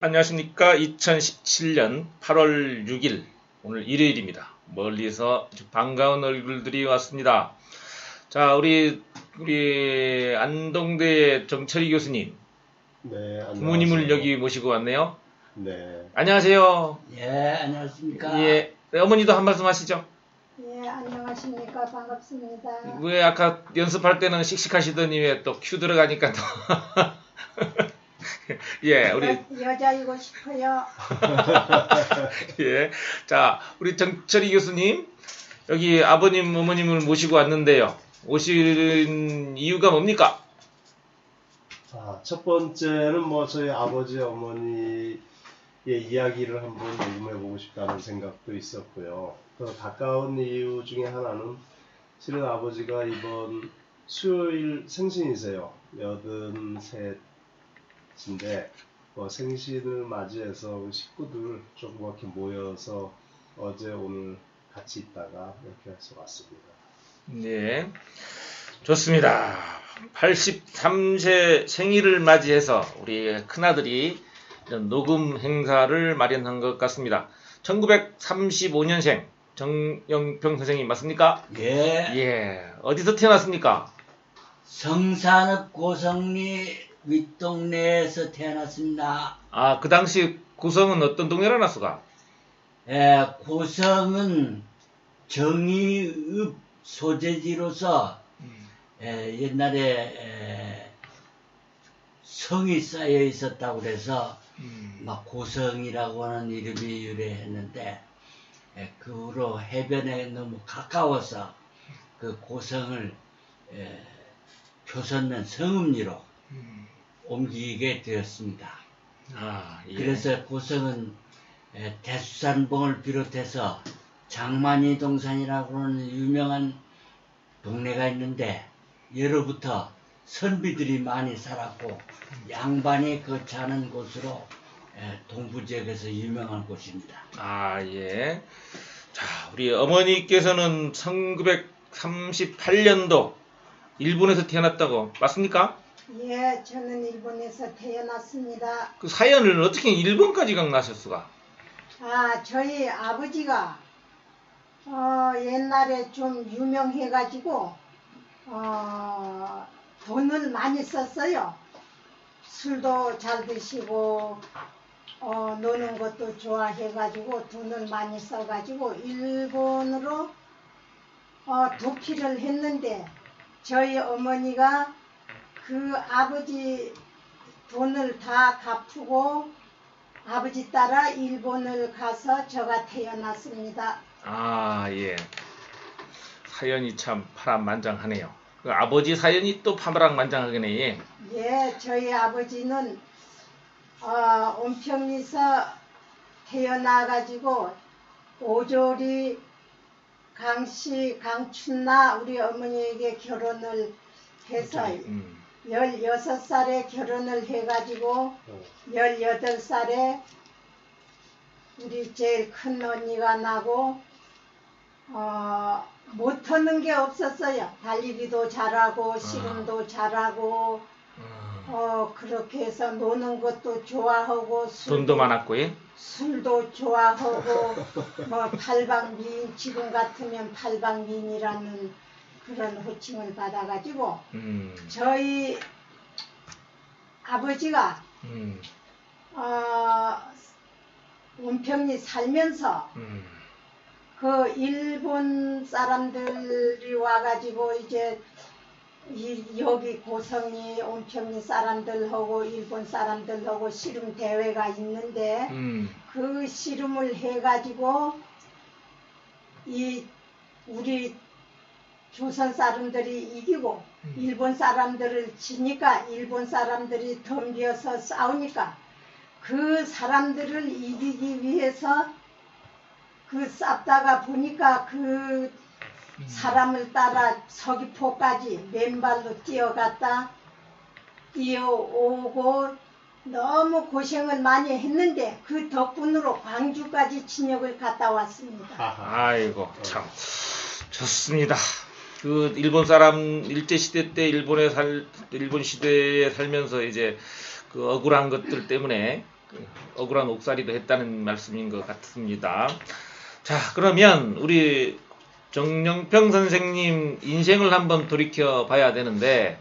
안녕하십니까. 2017년 8월 6일 오늘 일요일입니다. 멀리서 반가운 얼굴들이 왔습니다. 자, 우리 안동대 정철희 교수님, 네, 안녕하세요. 부모님을 여기 모시고 왔네요. 네. 안녕하세요. 예, 안녕하십니까. 예, 네, 어머니도 한 말씀 하시죠. 예, 안녕하십니까. 반갑습니다. 왜 아까 연습할 때는 씩씩하시더니 왜 또 큐 들어가니까 또 예, 우리 여자이고 싶어요. 예, 자, 우리 정철희 교수님 여기 아버님, 어머님을 모시고 왔는데요. 오신 이유가 뭡니까? 첫 번째는 저희 아버지, 어머니의 이야기를 한번 녹음해보고 싶다는 생각도 있었고요. 더 가까운 이유 중에 하나는 실은 아버지가 이번 수요일 생신이세요. 83인데 생신을 맞이해서 우리 식구들 조그맣게 모여서 어제 오늘 같이 있다가 이렇게 해서 왔습니다. 네, 좋습니다. 83세 생일을 맞이해서 우리 큰아들이 이런 녹음 행사를 마련한 것 같습니다. 1935년생 정영평 선생님 맞습니까? 예. 예, 어디서 태어났습니까? 성산읍 고성리 윗동네에서 태어났습니다. 아, 그 당시 고성은 어떤 동네로 났어가? 예, 고성은 정의읍 소재지로서 옛날에 성이 쌓여 있었다고 그래서 막 고성이라고 하는 이름이 유래했는데 그 후로 해변에 너무 가까워서 그 고성을 표선면 성읍리로 옮기게 되었습니다. 아, 예. 그래서 고성은 대수산봉을 비롯해서 장만이 동산이라고 하는 유명한 동네가 있는데 예로부터 선비들이 많이 살았고 양반이 거처하는 곳으로 동부지역에서 유명한 곳입니다. 아, 예. 자, 우리 어머니께서는 1938년도 일본에서 태어났다고 맞습니까? 예, 저는 일본에서 태어났습니다. 그 사연을 어떻게 일본까지 나셨을까? 저희 아버지가 옛날에 좀 유명해가지고 돈을 많이 썼어요. 술도 잘 드시고 노는 것도 좋아해가지고 돈을 많이 써가지고 일본으로 도피를 했는데 저희 어머니가 그 아버지 돈을 다 갚고 아버지 따라 일본을 가서 저가 태어났습니다. 아, 예. 사연이 참 파란만장하네요. 그 아버지 사연이 또 파란만장하겠네. 예. 예, 저희 아버지는 온평리서 태어나가지고 오조리 강씨 강춘나 우리 어머니에게 결혼을 해서 16살에 결혼을 해가지고 18살에 우리 제일 큰 언니가 나고 못하는 게 없었어요. 달리기도 잘하고 씨름도 잘하고 그렇게 해서 노는 것도 좋아하고 돈도 많았고, 예. 술도 좋아하고 팔방미인 지금 같으면 팔방미인이라는 그런 호칭을 받아가지고 저희 아버지가 온평리 살면서 그 일본 사람들이 와가지고 이제 여기 고성이 온평리 사람들하고 일본 사람들하고 씨름 대회가 있는데 그 씨름을 해가지고 우리 조선 사람들이 이기고 일본 사람들을 지니까 일본 사람들이 덤벼서 싸우니까 그 사람들을 이기기 위해서 그 싸다가 보니까 그 사람을 따라 서귀포까지 맨발로 뛰어갔다 뛰어오고 너무 고생을 많이 했는데 그 덕분으로 광주까지 진역을 갔다 왔습니다. 아이고 참 좋습니다. 그 일본 사람 일제 시대 때 일본 시대에 살면서 이제 그 억울한 것들 때문에 억울한 옥살이도 했다는 말씀인 것 같습니다. 자, 그러면 우리 정영평 선생님 인생을 한번 돌이켜 봐야 되는데,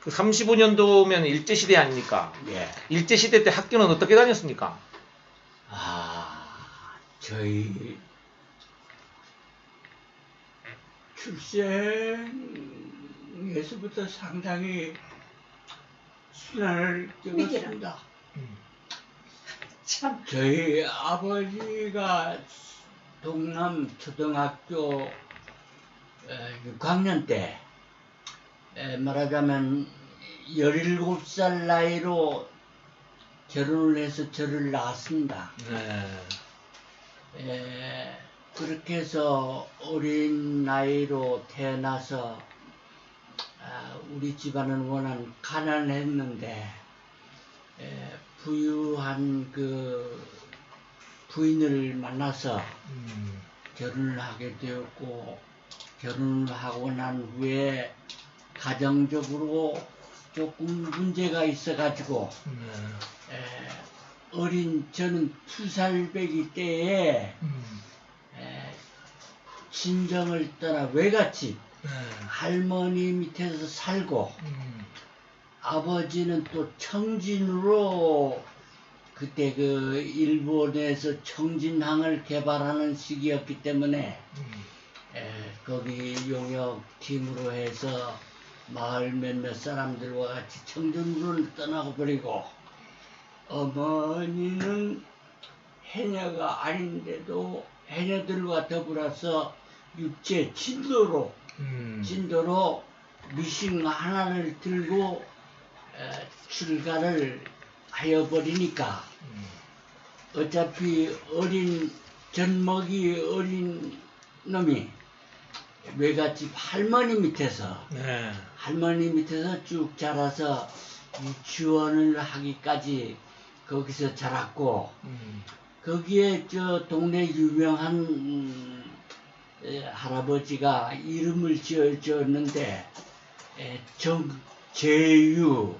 그 35년도면 일제시대 아닙니까? 예. 일제시대 때 학교는 어떻게 다녔습니까? 저희 출생에서부터 상당히 순환을 겪었습니다. 참. 저희 아버지가 동남 초등학교 6학년 때 말하자면 17살 나이로 결혼을 해서 저를 낳았습니다. 그렇게 해서 어린 나이로 태어나서 우리 집안은 워낙 가난했는데 부유한 그 부인을 만나서 결혼을 하게 되었고, 결혼을 하고 난 후에 가정적으로 조금 문제가 있어가지고 어린 저는 2살배기 때에 친정을 떠나 외갓집 할머니 밑에서 살고, 아버지는 또 청진으로 그때 그 일본에서 청진항을 개발하는 시기였기 때문에 거기 용역팀으로 해서 마을 몇몇 사람들과 같이 청진으로 떠나고 버리고, 어머니는 해녀가 아닌데도 해녀들과 더불어서 육체 진도로 미싱 하나를 들고 출가를 하여버리니까 어차피 젖먹이 어린 놈이 외갓집 할머니 밑에서 쭉 자라서 유치원을 하기까지 거기서 자랐고, 거기에 저 동네 유명한 할아버지가 이름을 지어줬는데 정재유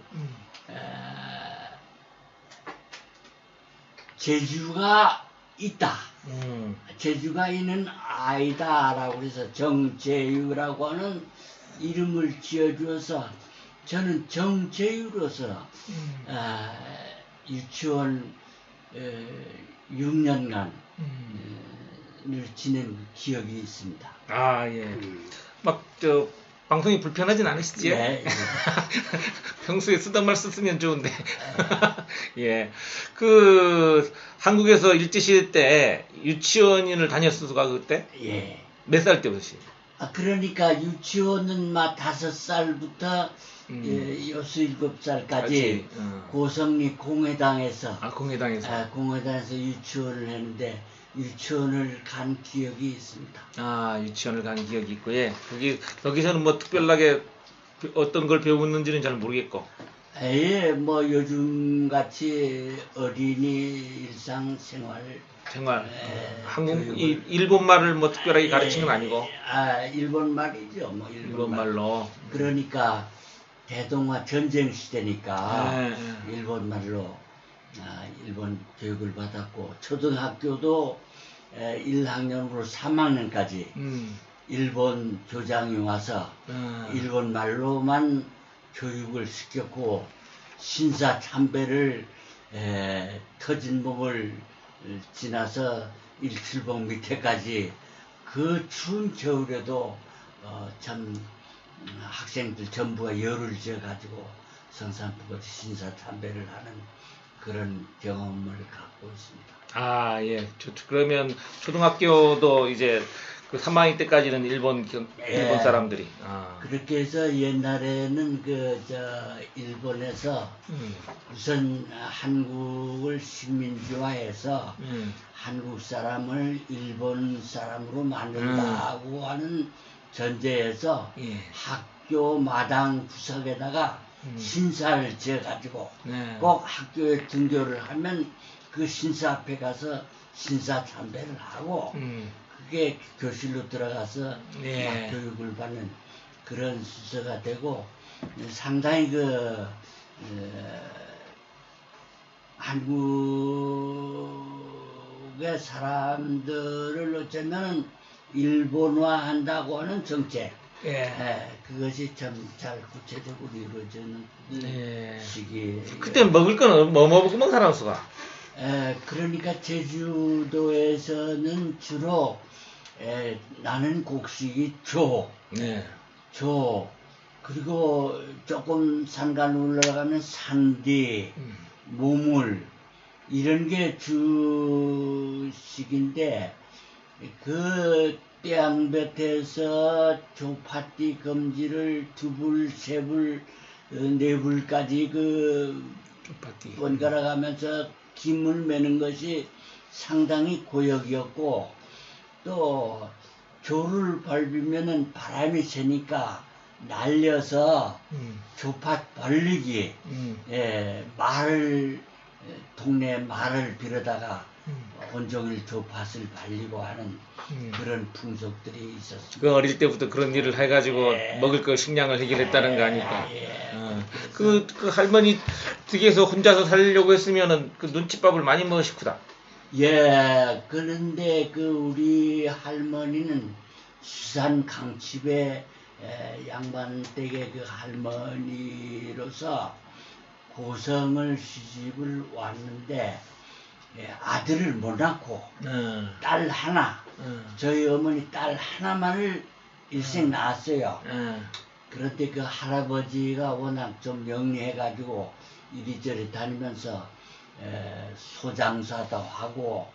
재주가 있다. 재주가 있는 아이다라고 해서 정재유라고 하는 이름을 지어주어서 저는 정재유로서 유치원 6년간을 지낸 기억이 있습니다. 예. 방송이 불편하진 않으시지? 네. 평소에 쓰던 말 쓰면 좋은데. 예. 그, 한국에서 일제시대 때 유치원을 다녔을까, 그때? 예. 몇 살 때부터? 그러니까 유치원은 막 5살부터 6, 7살까지 고성리 공회당에서 공회당에서 유치원을 했는데, 유치원을 간 기억이 있습니다. 유치원을 간 기억이 있고, 예. 거기서는 뭐 특별하게 어떤 걸 배웠는지는 잘 모르겠고. 뭐 요즘 같이 어린이 일상생활. 일본 말을 뭐 특별하게 가르치는 건 아니고. 일본 말이죠. 뭐 일본 말로. 그러니까 대동아 전쟁 시대니까 일본 말로 일본 교육을 받았고, 초등학교도 1학년으로 3학년까지 일본 교장이 와서 일본 말로만 교육을 시켰고, 신사참배를 터진 몸을 지나서 일출봉 밑에까지 그 추운 겨울에도 참 학생들 전부가 열을 지어가지고 성산포고 신사참배를 하는 그런 경험을 갖고 있습니다. 예. 그러면 초등학교도 이제 그 3학년 때까지는 일본 사람들이. 그렇게 해서 옛날에는 일본에서 우선 한국을 식민지화해서 한국 사람을 일본 사람으로 만든다고 하는 전제에서 학교 마당 구석에다가 신사를 지어가지고 꼭 학교에 등교를 하면 그 신사 앞에 가서 신사 참배를 하고, 그게 교실로 들어가서 교육을 받는 그런 순서가 되고, 상당히 한국의 사람들을 어쩌면 일본화한다고 하는 정책, 그것이 참 잘 구체적으로 이루어지는 시기에. 그때 먹을 거는 뭐 먹으면 살아올 수가? 그러니까 제주도에서는 주로 나는 곡식이 조, 그리고 조금 산간 올라가면 산디, 모물, 이런 게 주식인데, 그 땅볕에서 조파띠 검지를 2불, 3불, 4불까지 번갈아 가면서 김을 매는 것이 상당히 고역이었고, 또 조를 밟으면은 바람이 세니까 날려서 조팥 벌리기, 동네 말을 빌어다가 온종일 조팥을 발리고 하는 그런 풍속들이 있었습니다. 그 어릴 때부터 그런 일을 해가지고 먹을 거 식량을 해결했다는 거 아닙니까? 그 할머니 댁에서 혼자서 살려고 했으면은 그 눈칫밥을 많이 먹으시구나. 그런데 우리 할머니는 수산 강집의 양반 댁의 그 할머니로서 고성을 시집을 왔는데 아들을 못 낳고 딸 하나, 저희 어머니 딸 하나만을 일생 낳았어요. 그런데 그 할아버지가 워낙 좀 영리해가지고 이리저리 다니면서 소장사도 하고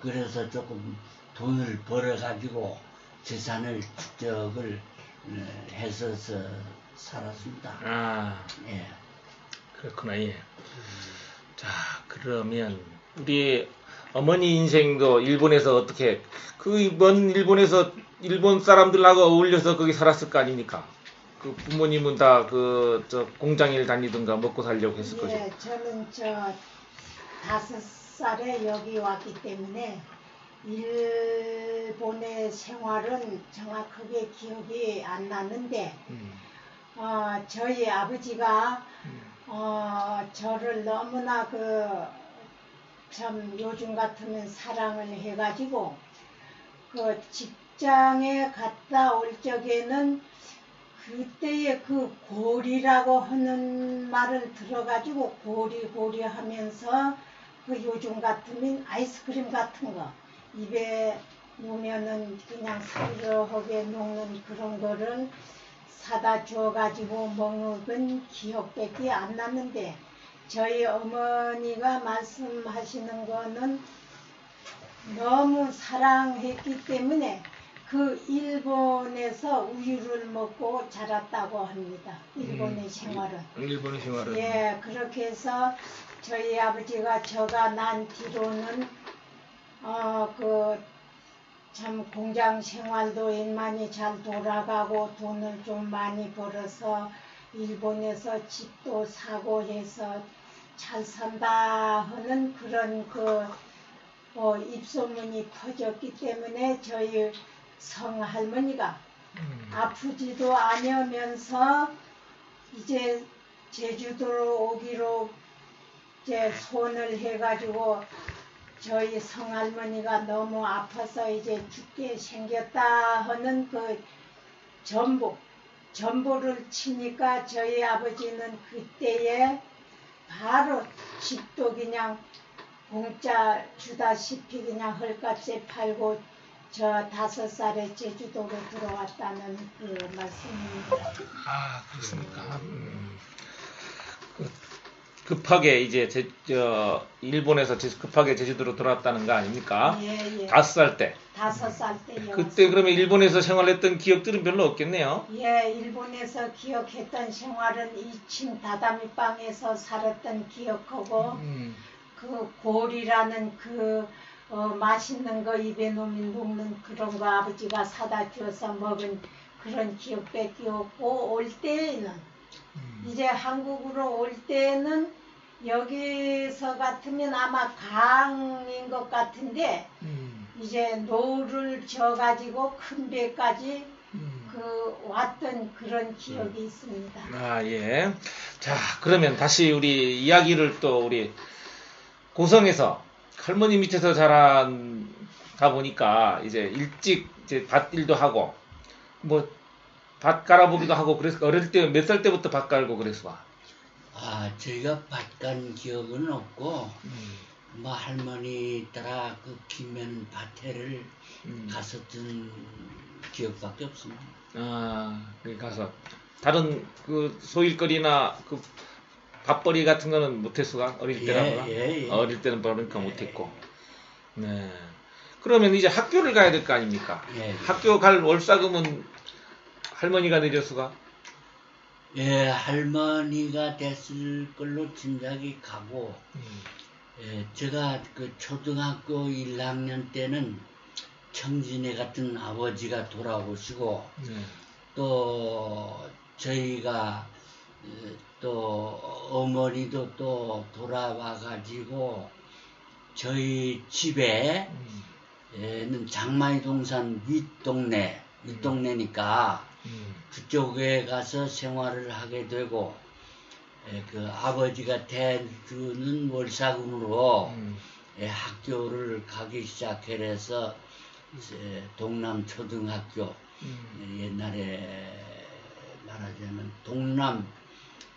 그래서 조금 돈을 벌어가지고 재산을 축적을 했어서 살았습니다. 그렇구나. 자, 그러면 우리 어머니 인생도 일본에서 어떻게 먼 일본에서 일본 사람들하고 어울려서 거기 살았을 거 아닙니까? 그 부모님은 다 저 공장일 다니든가 먹고 살려고 했을 거죠. 저는 5살에 여기 왔기 때문에 일본의 생활은 정확하게 기억이 안 나는데 저희 아버지가 저를 너무나 참 요즘 같으면 사랑을 해가지고 그 직장에 갔다 올 적에는 그때의 그 고리라고 하는 말을 들어가지고 고리 하면서 그 요즘 같으면 아이스크림 같은 거 입에 놓으면은 그냥 사르르하게 녹는 그런 거를 사다 줘가지고 먹은 기억밖에 안 났는데 저희 어머니가 말씀하시는 거는 너무 사랑했기 때문에 그 일본에서 우유를 먹고 자랐다고 합니다. 일본의 생활은. 일본의 생활은. 그렇게 해서 저희 아버지가 저가 난 뒤로는 참 공장 생활도 많이 잘 돌아가고 돈을 좀 많이 벌어서 일본에서 집도 사고 해서 잘 산다 하는 그런 입소문이 퍼졌기 때문에 저희 성할머니가 아프지도 않으면서 이제 제주도로 오기로 이제 손을 해가지고 저희 성할머니가 너무 아파서 이제 죽게 생겼다 하는 그 전보를 치니까 저희 아버지는 그때에 바로 집도 그냥 공짜 주다시피 그냥 헐값에 팔고 저 5살에 제주도로 들어왔다는 그 말씀입니다. 그렇습니까? 급하게 이제 일본에서 급하게 제주도로 들어왔다는 거 아닙니까? 5살 때. 5살 때. 그때 그러면 일본에서 생활했던 기억들은 별로 없겠네요. 일본에서 기억했던 생활은 2층 다다미방에서 살았던 기억하고 그 고리라는 맛있는 거 입에 녹는 그런 거 아버지가 사다 줘서 먹은 그런 기억밖에 없고 올 때에는 이제 한국으로 올 때는 여기서 같으면 아마 강인 것 같은데 이제 노를 져가지고 큰 배까지 왔던 그런 기억이 있습니다. 자, 그러면 다시 우리 이야기를 또 우리 고성에서 할머니 밑에서 자라다 보니까 이제 일찍 이제 밭일도 하고 뭐 밭 갈아보기도 하고 그래서 어릴 때 몇 살 때부터 밭 갈고 그랬어? 저희가 밭 간 기억은 없고 뭐 할머니 따라 그 김면 밭에를 갔었던 기억밖에 없습니다. 거기 가서 다른 그 소일거리나 그 밥벌이 같은 거는 못했어가 어릴 때라거나 어릴 때는 그러니까 못했고. 네. 그러면 이제 학교를 가야 될 거 아닙니까? 학교 갈 월사금은 할머니가 내줬어가? 할머니가 됐을 걸로 짐작이 가고, 제가 그 초등학교 1학년 때는 청진회 같은 아버지가 돌아오시고, 또 저희가 또 어머니도 또 돌아와가지고 저희 집에는 장마이 동산 윗동네니까 그쪽에 가서 생활을 하게 되고, 그 아버지가 대주는 월사금으로 학교를 가기 시작해서 동남초등학교, 옛날에 말하자면 동남,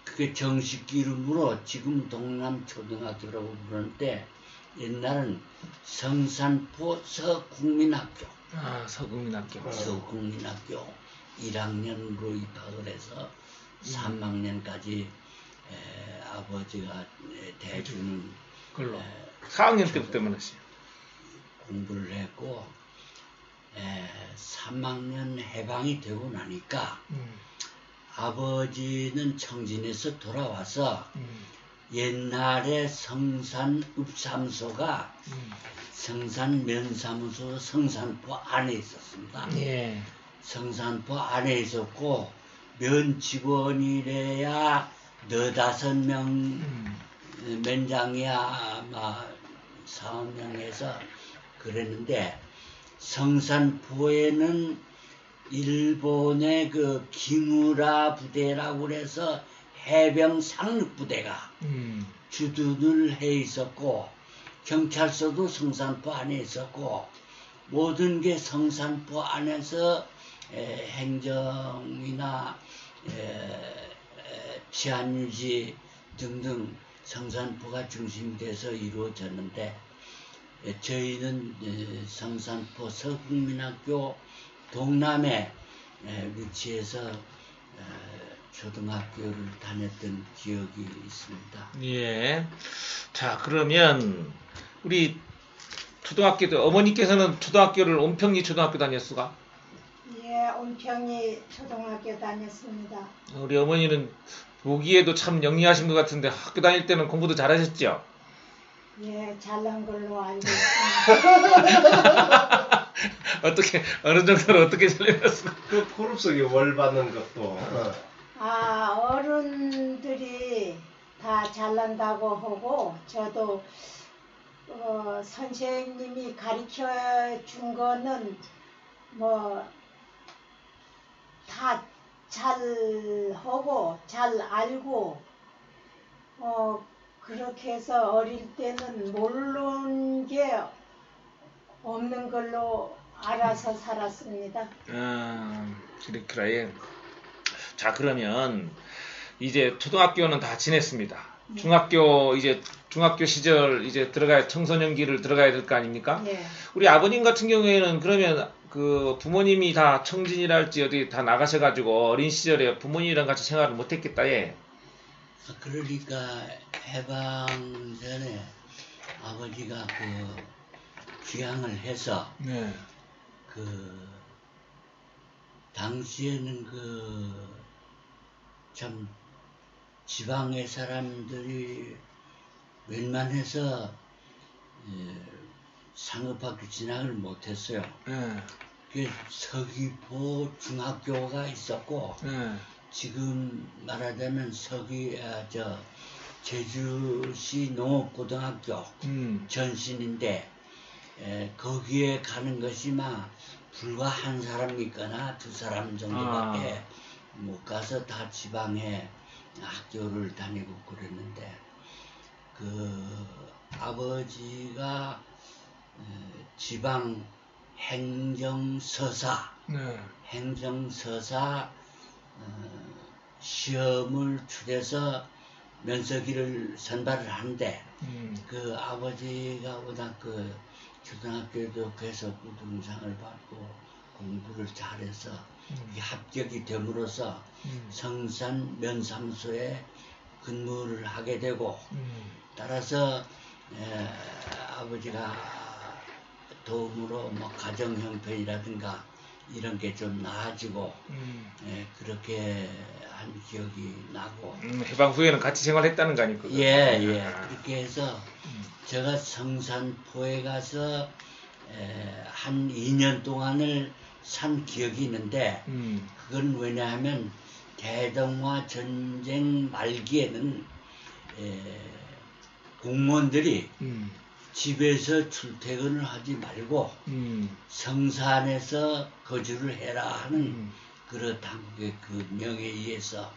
그게 정식 이름으로 지금 동남초등학교라고 부르는데 옛날은 성산포 서국민학교. 서국민학교. 서국민학교 1학년으로 입학을 해서 3학년까지 아버지가 대주는 걸로 4학년 때부터만 했어요. 공부를 했고 3학년 해방이 되고 나니까 아버지는 청진에서 돌아와서 옛날에 성산읍사무소가 성산면사무소 성산포 안에 있었습니다. 성산포 안에 있었고 면 직원이래야 4~5명 면장이야 아마 4~5명에서 그랬는데 성산포에는 일본의 그 기무라 부대라고 그래서 해병 상륙부대가 주둔을 해 있었고 경찰서도 성산포 안에 있었고 모든 게 성산포 안에서 행정이나 치안유지 등등 성산포가 중심이 돼서 이루어졌는데 저희는 성산포 서국민학교 동남에 위치해서 초등학교를 다녔던 기억이 있습니다. 자, 그러면 우리 초등학교도 어머니께서는 초등학교를 온평리 초등학교 다녔수가? 온평리 초등학교 다녔습니다. 우리 어머니는 보기에도 참 영리하신 것 같은데 학교 다닐 때는 공부도 잘하셨죠? 잘난 걸로 알고 있습니다. 어떻게 어느 정도로 어떻게 설명했어? 그 그룹 속에 월 받는 것도. 어른들이 다 잘난다고 하고 저도 선생님이 가르쳐 준 거는 뭐 다 잘하고 잘 알고 그렇게 해서 어릴 때는 모르는 게 없는 걸로 알아서 살았습니다. 그렇구나. 자, 그러면 이제 초등학교는 다 지냈습니다. 중학교 시절 이제 청소년기를 들어가야 될 거 아닙니까? 우리 아버님 같은 경우에는 그러면 그 부모님이 다 청진이랄지 어디 다 나가셔가지고 어린 시절에 부모님이랑 같이 생활을 못했겠다. 그러니까 해방 전에 아버지가 그 귀향을 해서 그 당시에는 그 참 지방의 사람들이 웬만해서 상업학교 진학을 못했어요. 그 서귀포 중학교가 있었고 지금 말하자면 제주시 농업고등학교 전신인데 거기에 가는 것이 불과 한 사람 있거나 2사람 정도밖에 못 가서 다 지방에 학교를 다니고 그랬는데 그 아버지가 지방 행정서사 시험을 치러서 면서기를 선발을 하는데 그 아버지가 워낙 그 초등학교에도 계속 우등상을 받고 공부를 잘해서 합격이 됨으로써 성산 면사무소에 근무를 하게 되고 따라서 아버지가 도움으로 뭐 가정 형편이라든가 이런 게 좀 나아지고 그렇게 한 기억이 나고 해방 후에는 같이 생활했다는 거 아니고 예 그렇게 해서 제가 성산포에 가서 한 2년 동안을 산 기억이 있는데 그건 왜냐하면 대동아 전쟁 말기에는 공무원들이 집에서 출퇴근을 하지 말고 성산에서 거주를 해라 하는 그런 당국의 그 명에 의해서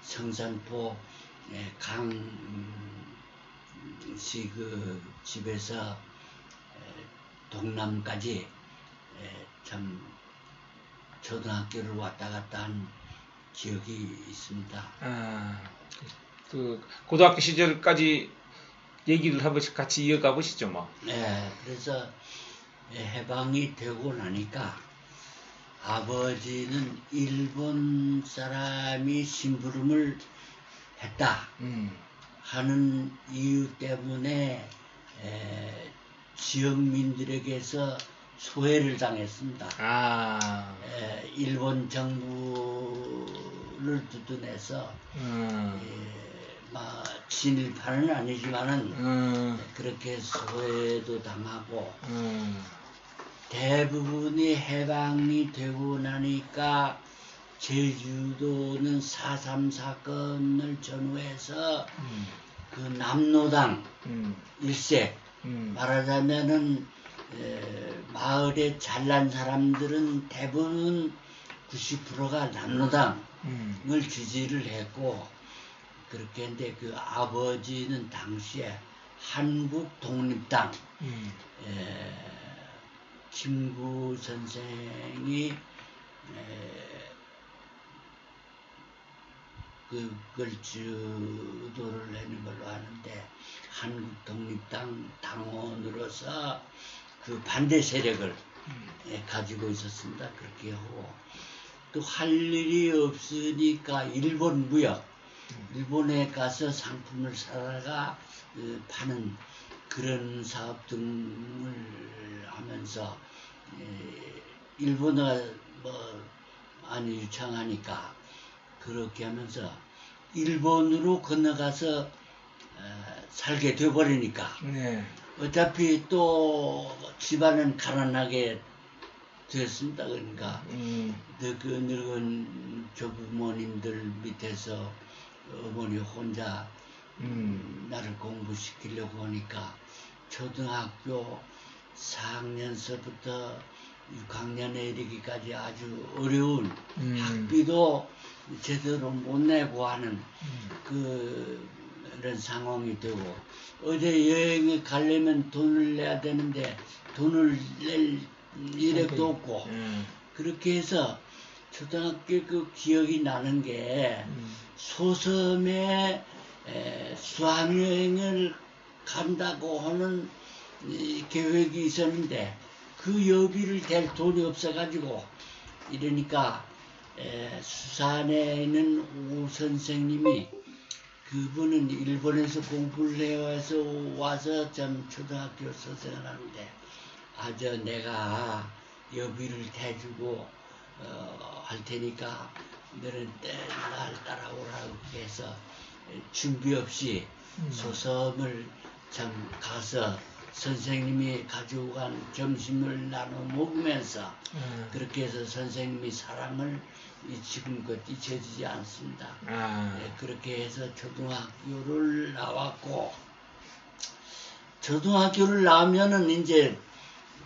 성산포 강씨 그 집에서 동남까지 참 초등학교를 왔다 갔다 한 기억이 있습니다. 그 고등학교 시절까지 얘기를 한 번씩 같이 이어가 보시죠, 뭐. 네, 그래서 해방이 되고 나니까 아버지는 일본 사람이 심부름을 했다 하는 이유 때문에 지역민들에게서 소외를 당했습니다. 일본 정부를 두둔해서 친일파는 아니지만은 그렇게 소외도 당하고 대부분이 해방이 되고 나니까 제주도는 4.3 사건을 전후해서 그 남로당 일색 말하자면은 마을에 잘난 사람들은 대부분 90%가 남로당을 지지를 했고 그렇게 했는데 그 아버지는 당시에 한국 독립당 김구 선생이 그걸 주도를 하는 걸로 아는데 한국 독립당 당원으로서 그 반대 세력을 가지고 있었습니다. 그렇게 하고 또 할 일이 없으니까 일본 무역 일본에 가서 상품을 사다가 파는 그런 사업 등을 하면서 일본어가 많이 유창하니까 그렇게 하면서 일본으로 건너가서 살게 돼버리니까 어차피 또 집안은 가난하게 됐습니다. 그러니까 그 늙은 조부모님들 밑에서 어머니 혼자 나를 공부시키려고 하니까 초등학교 4학년서부터 6학년에 이르기까지 아주 어려운 학비도 제대로 못 내고 하는 그런 상황이 되고 어디 여행에 가려면 돈을 내야 되는데 돈을 낼 이력도 없고 그렇게 해서 초등학교 그 기억이 나는 게 소섬에 수학여행을 간다고 하는 계획이 있었는데 그 여비를 댈 돈이 없어가지고 이러니까 수산에 있는 우 선생님이 그분은 일본에서 공부를 해와서 와서 참 초등학교 선생을 하는데 내가 여비를 대주고 할 테니까 너는 날 따라오라고 해서 준비 없이 소섬을 참 가서 선생님이 가지고 간 점심을 나눠 먹으면서 그렇게 해서 선생님이 사랑을 지금껏 잊혀지지 않습니다. 그렇게 해서 초등학교를 나왔고 초등학교를 나오면은 이제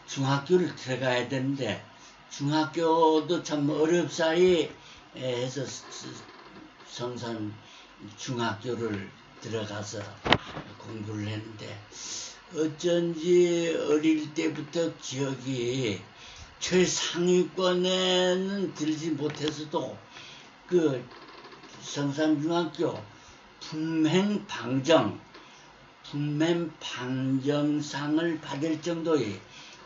중학교를 들어가야 되는데 중학교도 참 어렵사이 해서 성산 중학교를 들어가서 공부를 했는데 어쩐지 어릴 때부터 기억이 최상위권에는 들지 못해서도 그 성산중학교 품행방정상을 받을 정도의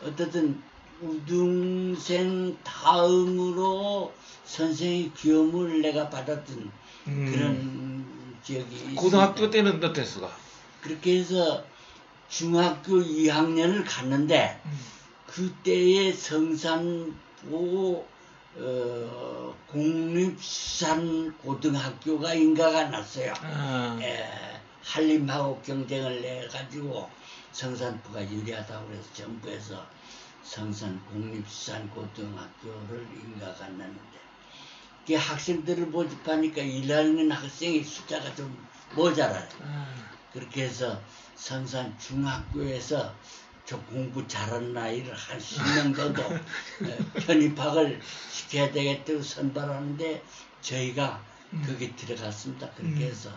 어떻든 우등생 다음으로 선생의 귀염을 내가 받았던 그런 기억이 있습니다. 고등학교 때는 어땠어요? 그렇게 해서 중학교 2학년을 갔는데 그때의 성산고 공립수산고등학교가 인가가 났어요. 한림하고 경쟁을 내가지고 성산포가 유리하다고 해서 정부에서 성산 공립수산고등학교를 인가가 났는데 학생들을 모집하니까 1학년 학생의 숫자가 좀 모자라요. 그렇게 해서 성산 중학교에서 저 공부 잘하는 아이를 한 10명 정도 편입학을 시켜야 되겠다고 선발하는데 저희가 거기 들어갔습니다. 그렇게 해서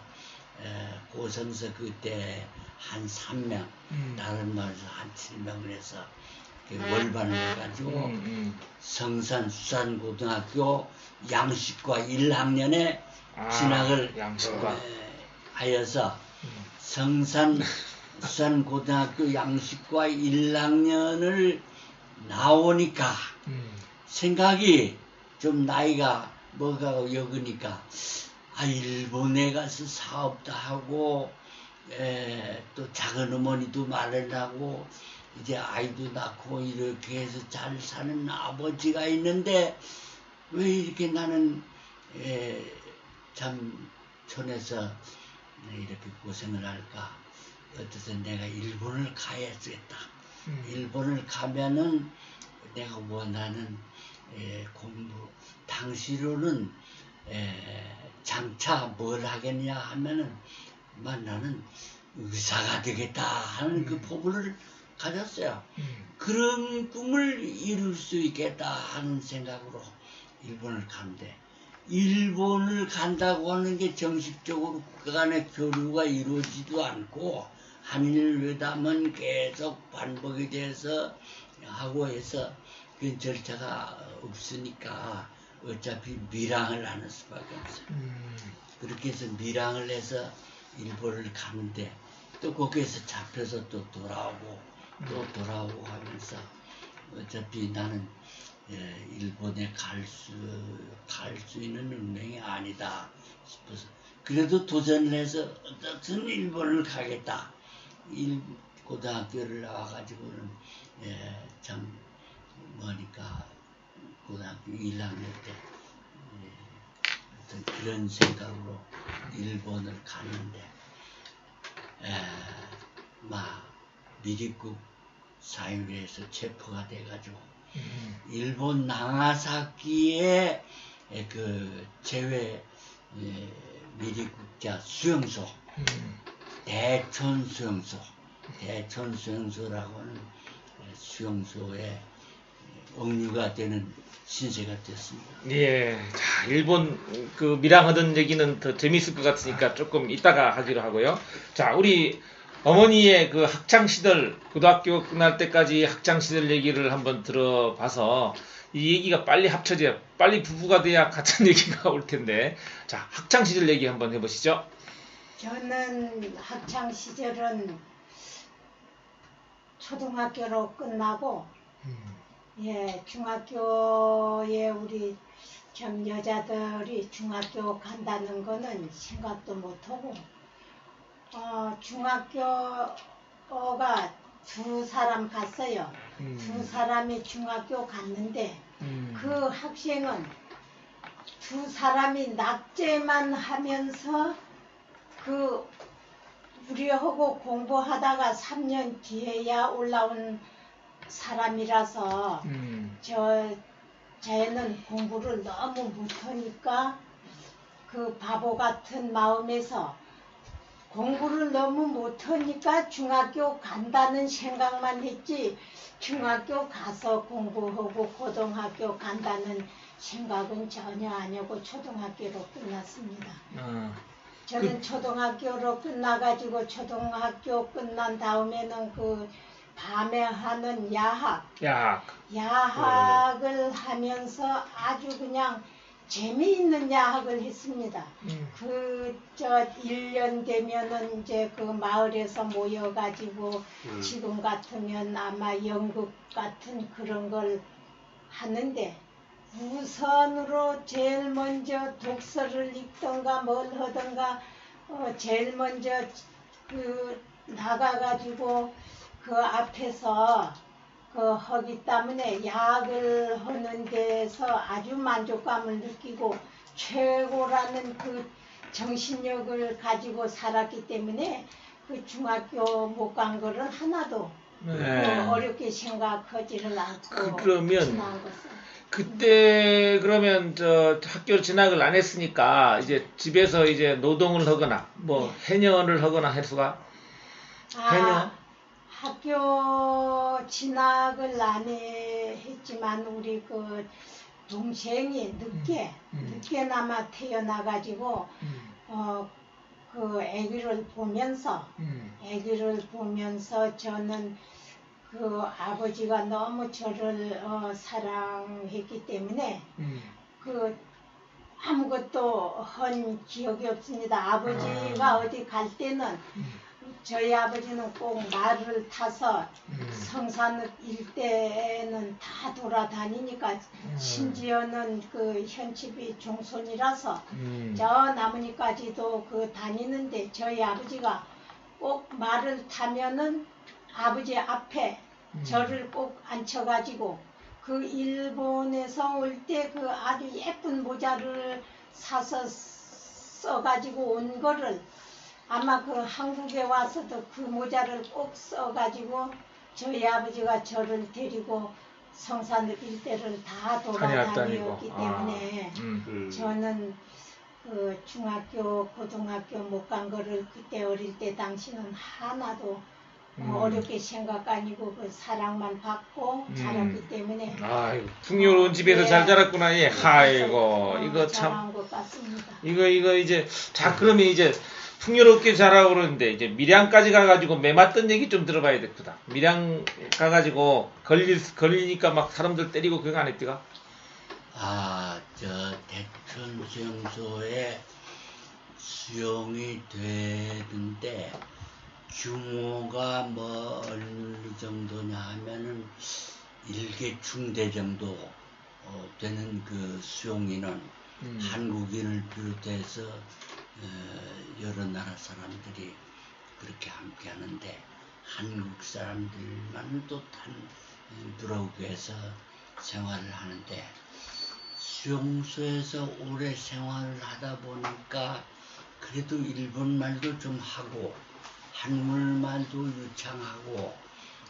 고성서 그때 한 3명, 다른 마을에서 한 7명을 해서 월반을 해가지고 성산 수산고등학교 양식과 1학년에 진학을 하여서 성산 수산고등학교 양식과 1학년을 나오니까 생각이 좀 나이가 먹어가고 여그니까 일본에 가서 사업도 하고 또 작은 어머니도 마련하고 이제 아이도 낳고 이렇게 해서 잘 사는 아버지가 있는데 왜 이렇게 나는 참 촌에서 이렇게 고생을 할까? 어쨌든 내가 일본을 가야겠다. 일본을 가면은 내가 원하는 공부 당시로는 장차 뭘 하겠냐 하면은 나는 의사가 되겠다 하는 그 포부를 가졌어요. 그런 꿈을 이룰 수 있겠다 하는 생각으로 일본을 가는데 일본을 간다고 하는 게 정식적으로 그간의 교류가 이루어지지도 않고 한일 회담은 계속 반복이 돼서 하고 해서 그 절차가 없으니까 어차피 밀항을 하는 수밖에 없어요. 그렇게 해서 밀항을 해서 일본을 가는데 또 거기에서 잡혀서 또 돌아오고 또 돌아오고 하면서 어차피 나는 일본에 갈 수 있는 운명이 아니다 싶어서 그래도 도전을 해서 어떻든 일본을 가겠다. 고등학교를 나와가지고는 참 뭐니까 고등학교 1학년 때 어떤 그런 생각으로 일본을 갔는데 미리국 사유리에서 체포가 돼가지고 일본 나가사키의 그 제외 미리국자 수용소 대천 수용소라고 하는 수용소에 억류가 되는 신세가 됐습니다. 예, 자 일본 그 밀항하던 얘기는 더 재밌을 것 같으니까 조금 이따가 하기로 하고요. 자 우리 어머니의 그 학창 시절 고등학교 끝날 때까지 학창 시절 얘기를 한번 들어봐서 이 얘기가 빨리 합쳐져야 빨리 부부가 돼야 같은 얘기가 올 텐데 자 학창 시절 얘기 한번 해보시죠. 저는 학창 시절은 초등학교로 끝나고 중학교에 우리 전 여자들이 중학교 간다는 거는 생각도 못하고 중학교가 두 사람 갔어요. 두 사람이 중학교 갔는데 그 학생은 두 사람이 낙제만 하면서 우리하고 공부하다가 3년 뒤에야 올라온 사람이라서 쟤는 공부를 너무 못하니까 그 바보 같은 마음에서 공부를 너무 못하니까 중학교 간다는 생각만 했지 중학교 가서 공부하고 고등학교 간다는 생각은 전혀 아니고 초등학교로 끝났습니다. 저는 초등학교로 끝나가지고 초등학교 끝난 다음에는 그 밤에 하는 야학을 하면서 아주 그냥 재미있는 야학을 했습니다. 저 1년 되면은 이제 그 마을에서 모여가지고 지금 같으면 아마 연극 같은 그런 걸 하는데 우선으로 제일 먼저 독서를 읽던가 뭘 하던가 제일 먼저 그 나가가지고 그 앞에서 그 하기 때문에 야학을 하는 데서 아주 만족감을 느끼고 최고라는 그 정신력을 가지고 살았기 때문에 그 중학교 못 간 거를 하나도 어렵게 생각하지를 않고 그러면 지난 것은. 그때 그러면 저 학교 진학을 안 했으니까 이제 집에서 이제 노동을 하거나 뭐 해녀를 하거나 해서가 해녀 학교 진학을 안 했지만 우리 그 동생이 늦게나마 태어나가지고 그 아기를 보면서 저는 그 아버지가 너무 저를 사랑했기 때문에 그 아무것도 한 기억이 없습니다. 아버지가 어디 갈 때는 저희 아버지는 꼭 말을 타서 성산 일대는 다 돌아다니니까 심지어는 그 현집이 종손이라서 저 나무니까지도 그 다니는데 저희 아버지가 꼭 말을 타면은 아버지 앞에 저를 꼭 앉혀가지고 그 일본에서 올 때 그 아주 예쁜 모자를 사서 써가지고 온 거를 아마 그 한국에 와서도 그 모자를 꼭 써가지고 저희 아버지가 저를 데리고 성산 일대를 다 돌아다녔기 때문에 저는 그 중학교, 고등학교 못 간 거를 그때 어릴 때 당시는 하나도 어렵게 생각 아니고 그 사랑만 받고 자랐기 때문에 풍요로운 집에서 잘 자랐구나. 예. 아이고 이거 참 잘한 것 같습니다. 이거 이제 그러면 이제 풍요롭게 자라고 그러는데 이제 밀양까지 가가지고 매 맞던 얘기 좀 들어봐야 되겠다. 밀양 가가지고 걸리니까 막 사람들 때리고 그거 안 했디가? 저 대천 수용소에 수용이 되는데 규모가 뭐 어느 정도냐 하면은 1개 중대 정도 되는 그 수용인은 한국인을 비롯해서 여러 나라 사람들이 그렇게 함께 하는데 한국 사람들만 또 들어오게해서 생활을 하는데 수용소에서 오래 생활을 하다 보니까 그래도 일본말도 좀 하고 한국말도 유창하고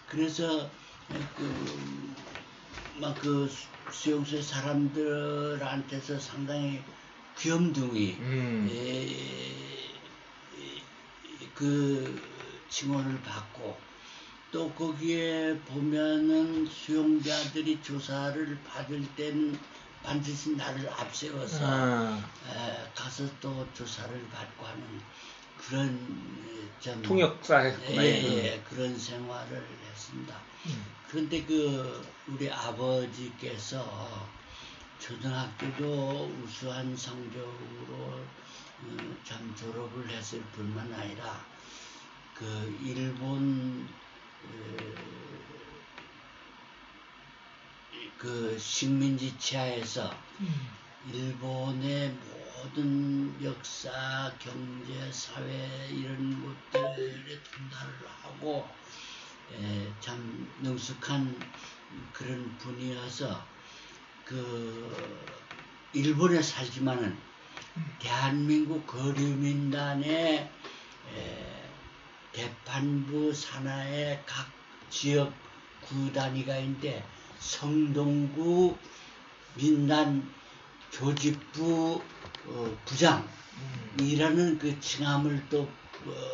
그래서 그 수용소 사람들한테서 상당히 귀염둥이 그 칭호를 받고 또 거기에 보면은 수용자들이 조사를 받을 때는 반드시 나를 앞세워서 가서 또 조사를 받고 하는 그런 좀 통역사였구나. 그런 생활을 했습니다. 그런데 그 우리 아버지께서 초등학교도 우수한 성적으로 참 졸업을 했을 뿐만 아니라 그 일본 그 식민지 치하에서 일본의 모든 역사, 경제, 사회 이런 것들에 통달을 하고 참 능숙한 그런 분이어서 그 일본에 살지만은 대한민국 거류민단의 대판부 산하의 각 지역 구 단위가 있는데 성동구 민단 교직부 부장이라는 그 칭함을 또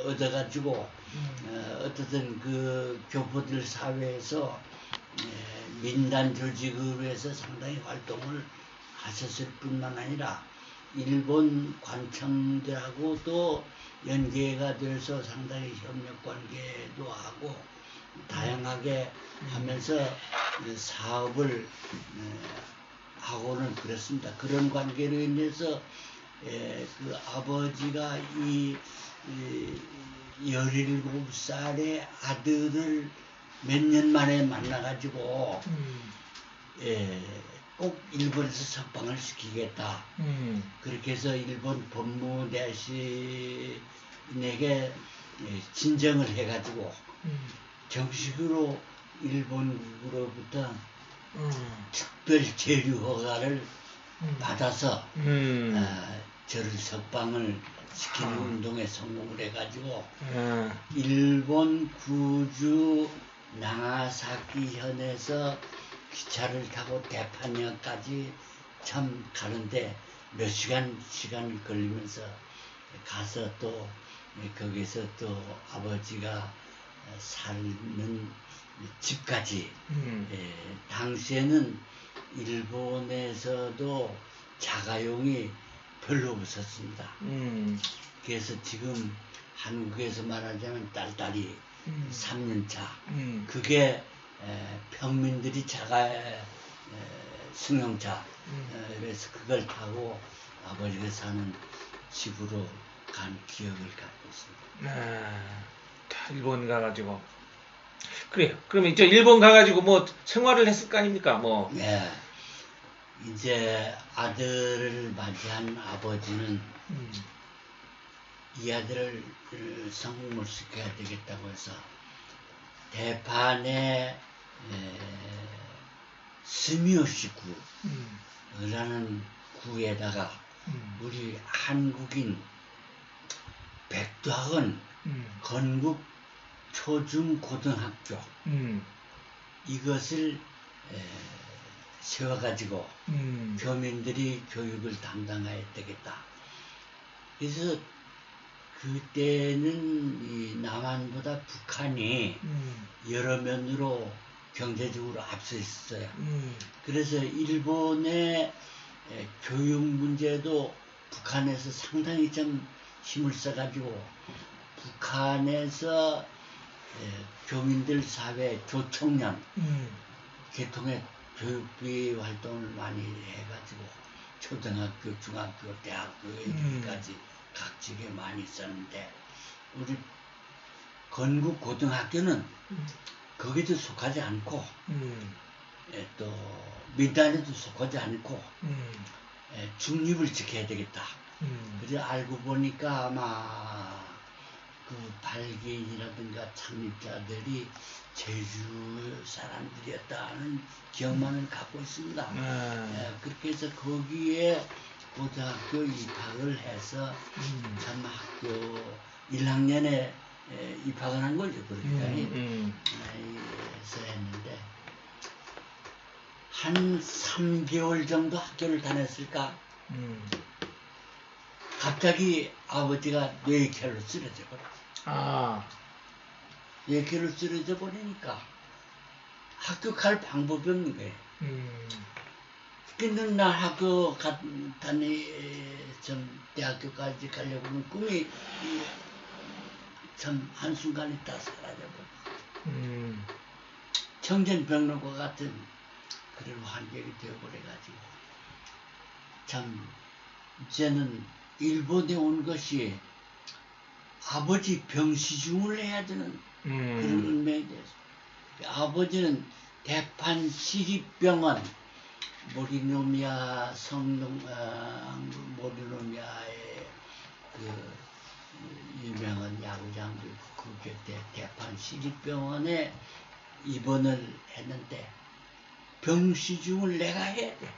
얻어가지고 어떻든 그 교포들 사회에서 민단 조직으로 해서 상당히 활동을 하셨을 뿐만 아니라 일본 관청들하고도 연계가 돼서 상당히 협력 관계도 하고 다양하게 하면서 사업을 하고는 그랬습니다. 그런 관계로 인해서 그 아버지가 이 17살의 아들을 몇 년 만에 만나가지고 꼭 일본에서 석방을 시키겠다. 그렇게 해서 일본 법무대신에게 진정을 해가지고 정식으로 일본으로부터 특별 재류 허가를 받아서 저를 석방을 시키는 운동에 성공을 해가지고 일본 구주 나가사키현에서 기차를 타고 대판역까지 참 가는데 몇 시간이 걸리면서 가서 또 거기서 또 아버지가 사는 집까지 당시에는 일본에서도 자가용이 별로 없었습니다. 그래서 지금 한국에서 말하자면 딸딸이 3년차 그게 평민들이 자가 승용차 그래서 그걸 타고 아버지가 사는 집으로 간 기억을 갖고 있습니다. 일본 가가지고 그래요. 그러면 이제 일본 가가지고 뭐 생활을 했을 거 아닙니까? 뭐. 네. 이제 아들을 맞이한 아버지는 이 아들을 성공을 시켜야 되겠다고 해서 대판의 스미요시구라는 구에다가 우리 한국인 백두학원 건국 초중고등학교 이것을 세워가지고 교민들이 교육을 담당해야 되겠다. 그래서 그때는 이 남한보다 북한이 여러 면으로 경제적으로 앞서 있었어요. 그래서 일본의 교육 문제도 북한에서 상당히 좀 힘을 써가지고 북한에서 교민들 사회 조청년 계통의 교육비 활동을 많이 해가지고 초등학교, 중학교, 대학교 여기까지 각직에 많이 있었는데 우리 건국 고등학교는 거기도 속하지 않고 또 민단에도 속하지 않고 중립을 지켜야 되겠다. 그래서 알고 보니까 아마 그 발기인이라든가 창립자들이 제주 사람들이었다는 기억만을 갖고 있습니다. 그렇게 해서 거기에 고등학교 입학을 해서 참 학교 1학년에 입학을 한 거죠. 그렇게 해서 했는데 한 3개월 정도 학교를 다녔을까 갑자기 아버지가 뇌혈로 쓰러져 버렸어. 뇌혈로 쓰러져 버리니까 학교 갈 방법이 없는 거예요. 근데 나 학교 대학교까지 가려고는 꿈이 참 한순간에 다 사라져버렸어. 청전병론과 같은 그런 환경이 되어버려가지고 참 이제는 일본에 온 것이 아버지 병시중을 해야 되는 그런 운명이 됐어요. 아버지는 대판 시립병원 모리노미아 모리노미아의 그 유명한 야구장도 그 곁에 대판 시립병원에 입원을 했는데 병시중을 내가 해야 돼.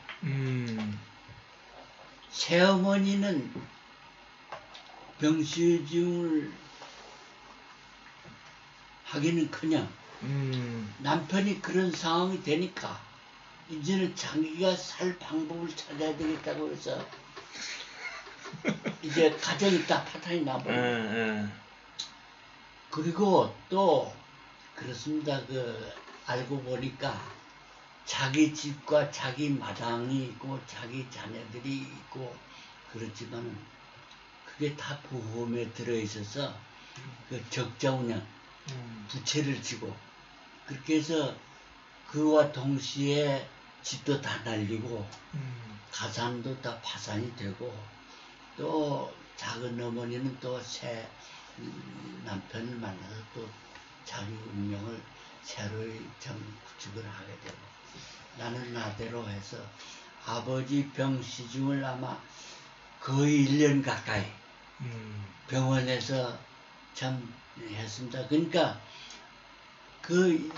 새어머니는 병시중을 하기는커녕 남편이 그런 상황이 되니까 이제는 자기가 살 방법을 찾아야 되겠다고 해서 이제 가정이 딱 파탄이 나버려요. 그리고 또 그렇습니다. 그 알고 보니까 자기 집과 자기 마당이 있고 자기 자녀들이 있고 그렇지만은 그게 다 보험에 들어있어서 그 적자운영 부채를 지고 그렇게 해서 그와 동시에 집도 다 날리고 가산도 다 파산이 되고 또 작은 어머니는 또 새 남편을 만나서 또 자기 운명을 새로이 좀 구축을 하게 되고 나는 나대로 해서 아버지 병 시중을 아마 거의 1년 가까이 병원에서 참 했습니다. 그러니까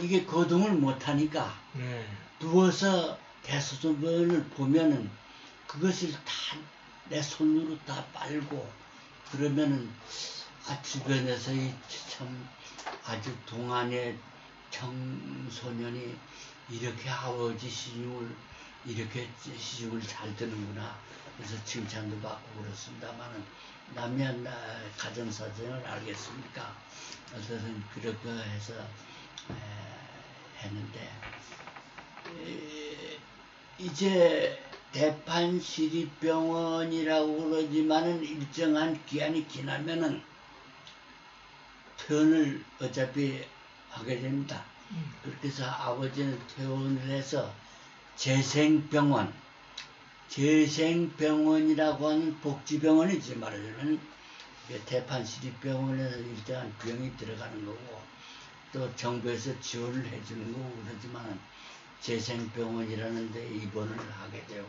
이게 거동을 못하니까 누워서 대소변을 보면은 그것을 다 내 손으로 다 빨고 그러면은 주변에서 참 아주 동안의 청소년이 이렇게 아버지 시중을 이렇게 시중을 잘 드는구나 그래서 칭찬도 받고 그렇습니다만은 남의 가정사정을 알겠습니까? 어쨌든 그렇게 해서 했는데 이제 대판시립병원이라고 그러지만은 일정한 기한이 지나면은 퇴원을 어차피 하게 됩니다. 그렇게 해서 아버지는 퇴원을 해서 재생병원이라고 하는 복지병원이지 말하자면 대판시립병원에서 일정한 비용이 들어가는 거고 또 정부에서 지원을 해주는 거고 그러지만 재생병원이라는 데 입원을 하게 되고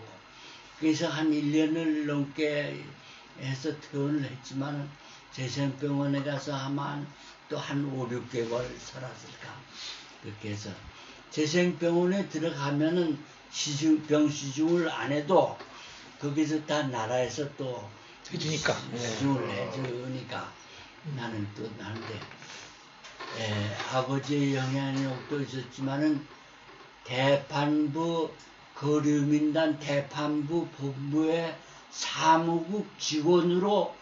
그래서 한 1년을 넘게 해서 퇴원을 했지만 재생병원에 가서 아마 또 한 5, 6개월 살았을까 그렇게 해서 재생병원에 들어가면은 병시중을 안 해도 거기서 다 나라에서 또 해주니까 시중을 해주니까 나는 또 나는데 아버지의 영향력도 있었지만은 대판부 거류민단 대판부 본부의 사무국 직원으로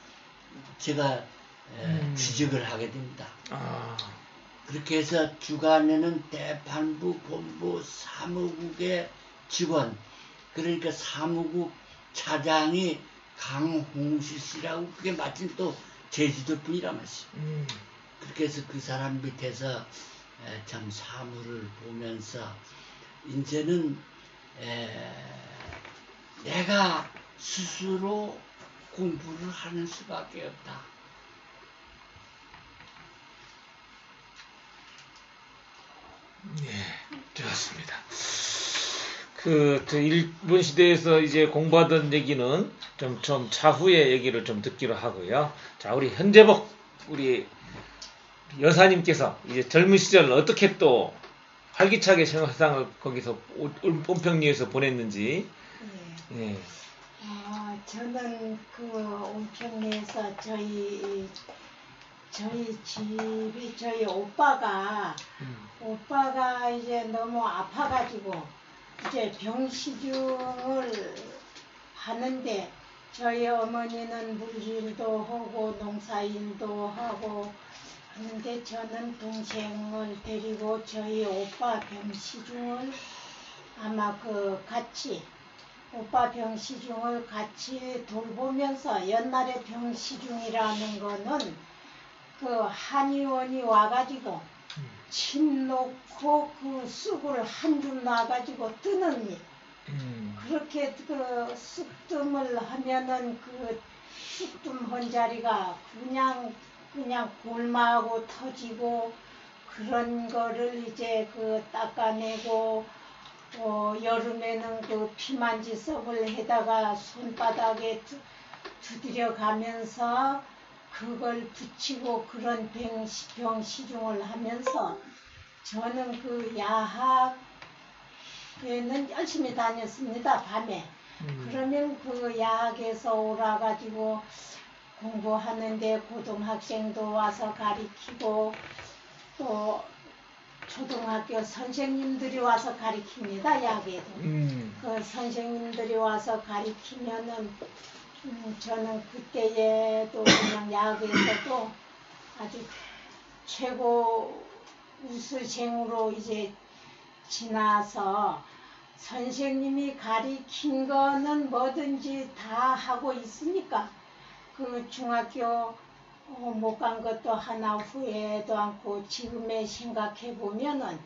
제가 취직을 하게 됩니다. 그렇게 해서 주간에는 대판부 본부 사무국의 직원 그러니까 사무국 차장이 강홍시 씨라고 그게 마침 또 제주도 분이란 말이지. 그렇게 해서 그 사람 밑에서 참 사무를 보면서 이제는 내가 스스로 공부를 하는 수밖에 없다. 네, 좋았습니다. 일본 시대에서 이제 공부하던 얘기는 좀 차후의 얘기를 좀 듣기로 하고요. 자, 우리 현재복 우리 여사님께서 이제 젊은 시절 어떻게 또 활기차게 세상을 거기서 온평리에서 보냈는지. 네. 저는 그 온평리에서 저희 집이 저희 오빠가 이제 너무 아파가지고 이제 병시중을 하는데 저희 어머니는 물질도 하고 농사일도 하고 하는데 저는 동생을 데리고 저희 오빠 병시중을 아마 오빠 병시중을 같이 돌보면서 옛날에 병시중이라는 거는 그 한의원이 와가지고 침 놓고 그 쑥을 한 줌 놔가지고 뜨는 일. 그렇게 그 쑥뜸을 하면은 그 쑥뜸 한 자리가 그냥 골마하고 터지고 그런 거를 이제 그 닦아내고 여름에는 그 피만지석을 해다가 손바닥에 두드려 가면서 그걸 붙이고 그런 병시중을 하면서 저는 그 야학에는 열심히 다녔습니다. 밤에. 그러면 그 야학에서 오라가지고 공부하는데 고등학생도 와서 가르치고 또 초등학교 선생님들이 와서 가르칩니다. 야학에도. 그 선생님들이 와서 가르치면은 저는 그때에도 그냥 야학에서도 아주 최고 우수생으로 이제 지나서 선생님이 가리킨 거는 뭐든지 다 하고 있으니까 그 중학교 못 간 것도 하나 후회도 않고 지금에 생각해 보면은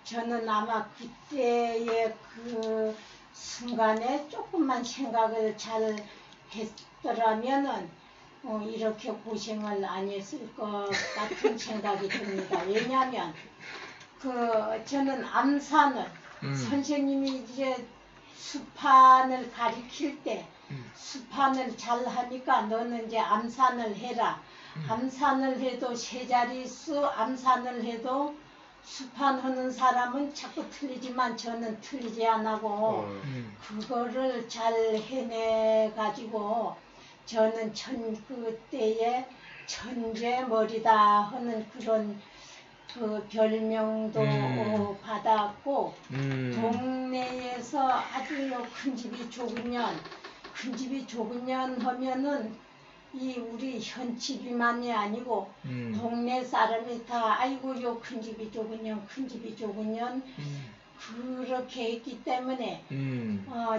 저는 아마 그때의 그 순간에 조금만 생각을 잘 했더라면은 이렇게 고생을 안 했을 것 같은 생각이 듭니다. 왜냐하면 저는 암산을 선생님이 이제 수판을 가리킬 때 수판을 잘 하니까 너는 이제 암산을 해라. 암산을 해도 세 자릿수 암산을 해도 수판하는 사람은 자꾸 틀리지만 저는 틀리지 않고 그거를 잘 해내가지고 저는 그때의 천재머리다 하는 그런 그 별명도 받았고 동네에서 아주 큰 집이 좁은 년 하면은 이 우리 현집이만이 아니고 동네 사람이 다 아이고 요 큰 집이 좁은 년 그렇게 했기 때문에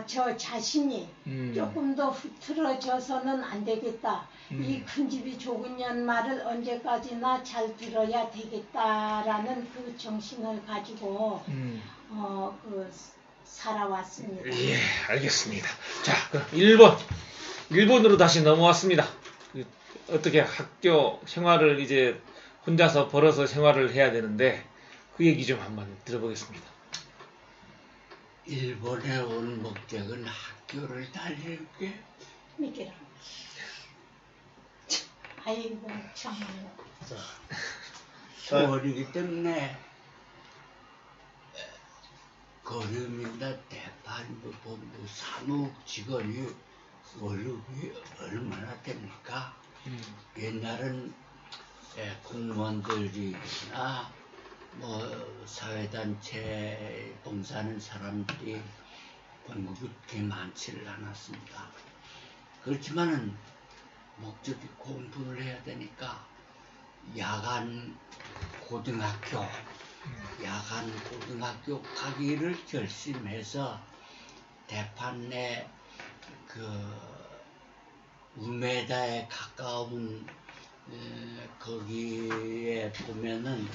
저 자신이 조금 더 흐트러져서는 안 되겠다. 이 큰 집이 좁은 년 말을 언제까지나 잘 들어야 되겠다라는 그 정신을 가지고 살아왔습니다. 예, 알겠습니다. 자, 1번으로 다시 넘어왔습니다. 어떻게 학교 생활을 이제 혼자서 벌어서 생활을 해야 되는데 그 얘기 좀 한번 들어보겠습니다. 일본에 온 목적은 학교를 다닐 게 미끼라. 아이고 정말로. 소원이기 때문에 거름이나 대판부 본부 사무 직원이 월급이 얼마나 됩니까? 옛날은 공무원들이나 뭐 사회단체 봉사하는 사람들이 월급이 그렇게 많지를 않았습니다. 그렇지만은 목적이 공부를 해야 되니까 야간 고등학교 가기를 결심해서 대판 내 우메다에 가까운 거기에 보면은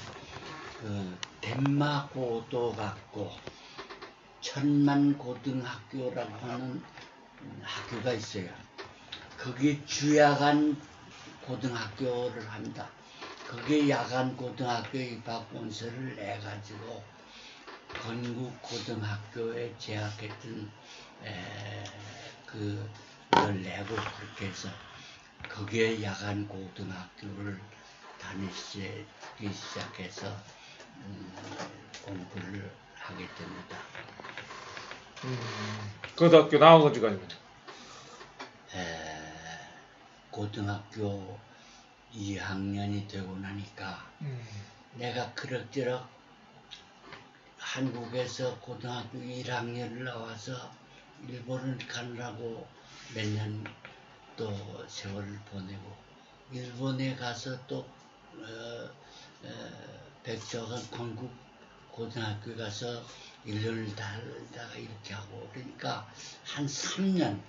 덴마고도 같고 천만고등학교라고 하는 학교가 있어요. 거기 주야간 고등학교를 합니다. 거기에 야간 고등학교 입학원서를 내가지고 건국 고등학교에 재학했던 그걸 내고 그렇게 해서 거기에 야간 고등학교를 다니기 시작해서 공부를 하게 됩니다. 고등학교 나와가지고 아니면 고등학교 2학년이 되고 나니까 내가 그럭저럭 한국에서 고등학교 1학년을 나와서 일본을 가느라고 몇 년 또 세월을 보내고 일본에 가서 또 백조간 건국 고등학교 가서 1년을 달다가 이렇게 하고 그러니까 한 3년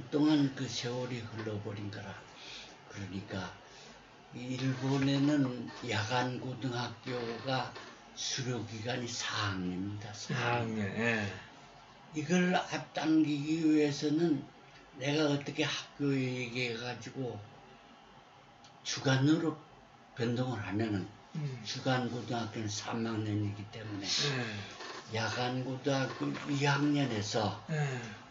동안 그 세월이 흘러버린 거라. 그러니까 일본에는 야간 고등학교가 수료 기간이 4학년입니다. 4학년. 예. 이걸 앞당기기 위해서는 내가 어떻게 학교에 얘기해가지고 주간으로 변동을 하면은 주간 고등학교는 3학년이기 때문에 야간 고등학교 2학년에서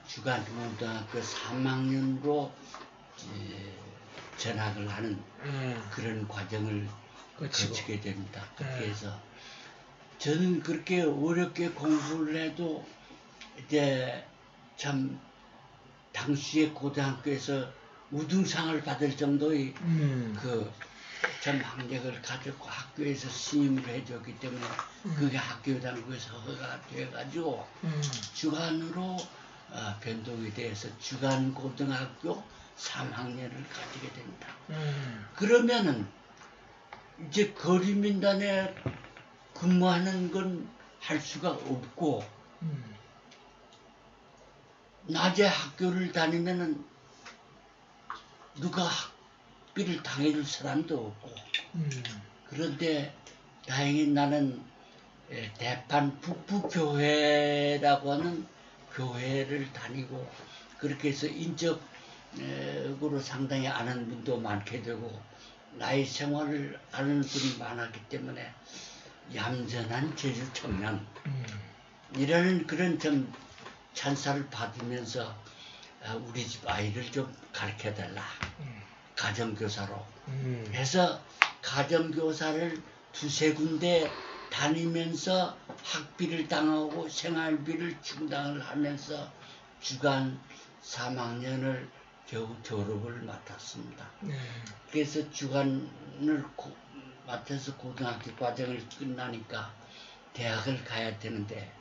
주간 고등학교 3학년으로 전학을 하는 그런 과정을 거치게 됩니다. 그렇게 해서 저는 그렇게 어렵게 공부를 해도 이제 참 당시에 고등학교에서 우등상을 받을 정도의 참 학력을 가졌고 학교에서 신임을 해줬기 때문에 그게 학교 당국에서 허가가 돼가지고 주간으로 변동이 돼서 주간 고등학교 3학년을 가지게 됩니다. 그러면은 이제 거리민단에 근무하는 건 할 수가 없고 낮에 학교를 다니면은 누가 학비를 당해줄 사람도 없고 그런데 다행히 나는 대판 북부교회라고 하는 교회를 다니고 그렇게 해서 인적으로 상당히 아는 분도 많게 되고 나의 생활을 아는 분이 많았기 때문에 얌전한 제주 청년 이라는 그런 좀 찬사를 받으면서 우리 집 아이를 좀 가르쳐달라 가정교사로 해서 가정교사를 두세 군데 다니면서 학비를 당하고 생활비를 충당을 하면서 주간 3학년을 겨우 졸업을 맡았습니다. 그래서 주간을 맡아서 고등학교 과정을 끝나니까 대학을 가야 되는데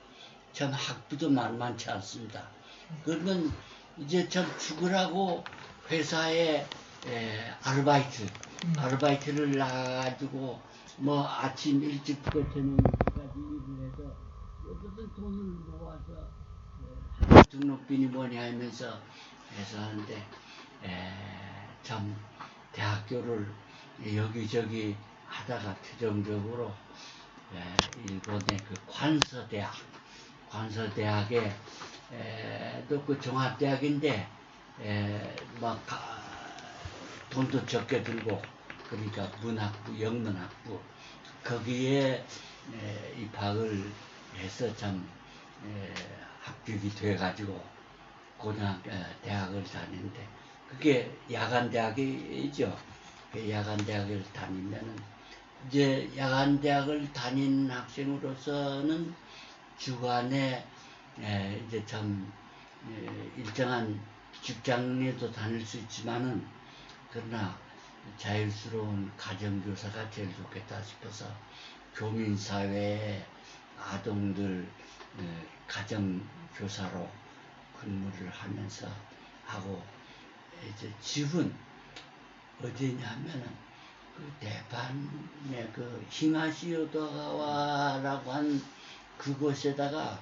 참 학비도 만만치 않습니다. 그러면 이제 참 죽으라고 회사에 아르바이트를 나가지고 뭐 아침 일찍부터 저녁까지 일을 해서 어떤 돈을 모아서 학교 등록비니 뭐니 하면서 해서 하는데 참 대학교를 여기저기 하다가 최종적으로 일본의 그 관서대학에 또 그 종합대학인데 막 돈도 적게 들고 그러니까 문학부, 영문학부 거기에 입학을 해서 참 합격이 돼가지고 대학을 다니는데 그게 야간대학이죠. 야간대학을 다니면은 이제 야간대학을 다닌 학생으로서는 주간에 이제 참 일정한 직장에도 다닐 수 있지만은 그러나 자율스러운 가정교사가 제일 좋겠다 싶어서 교민사회에 아동들 가정교사로 근무를 하면서 하고 이제 집은 어디냐면은 그 대판의 그 싱하시오다가와라고 한 그곳에다가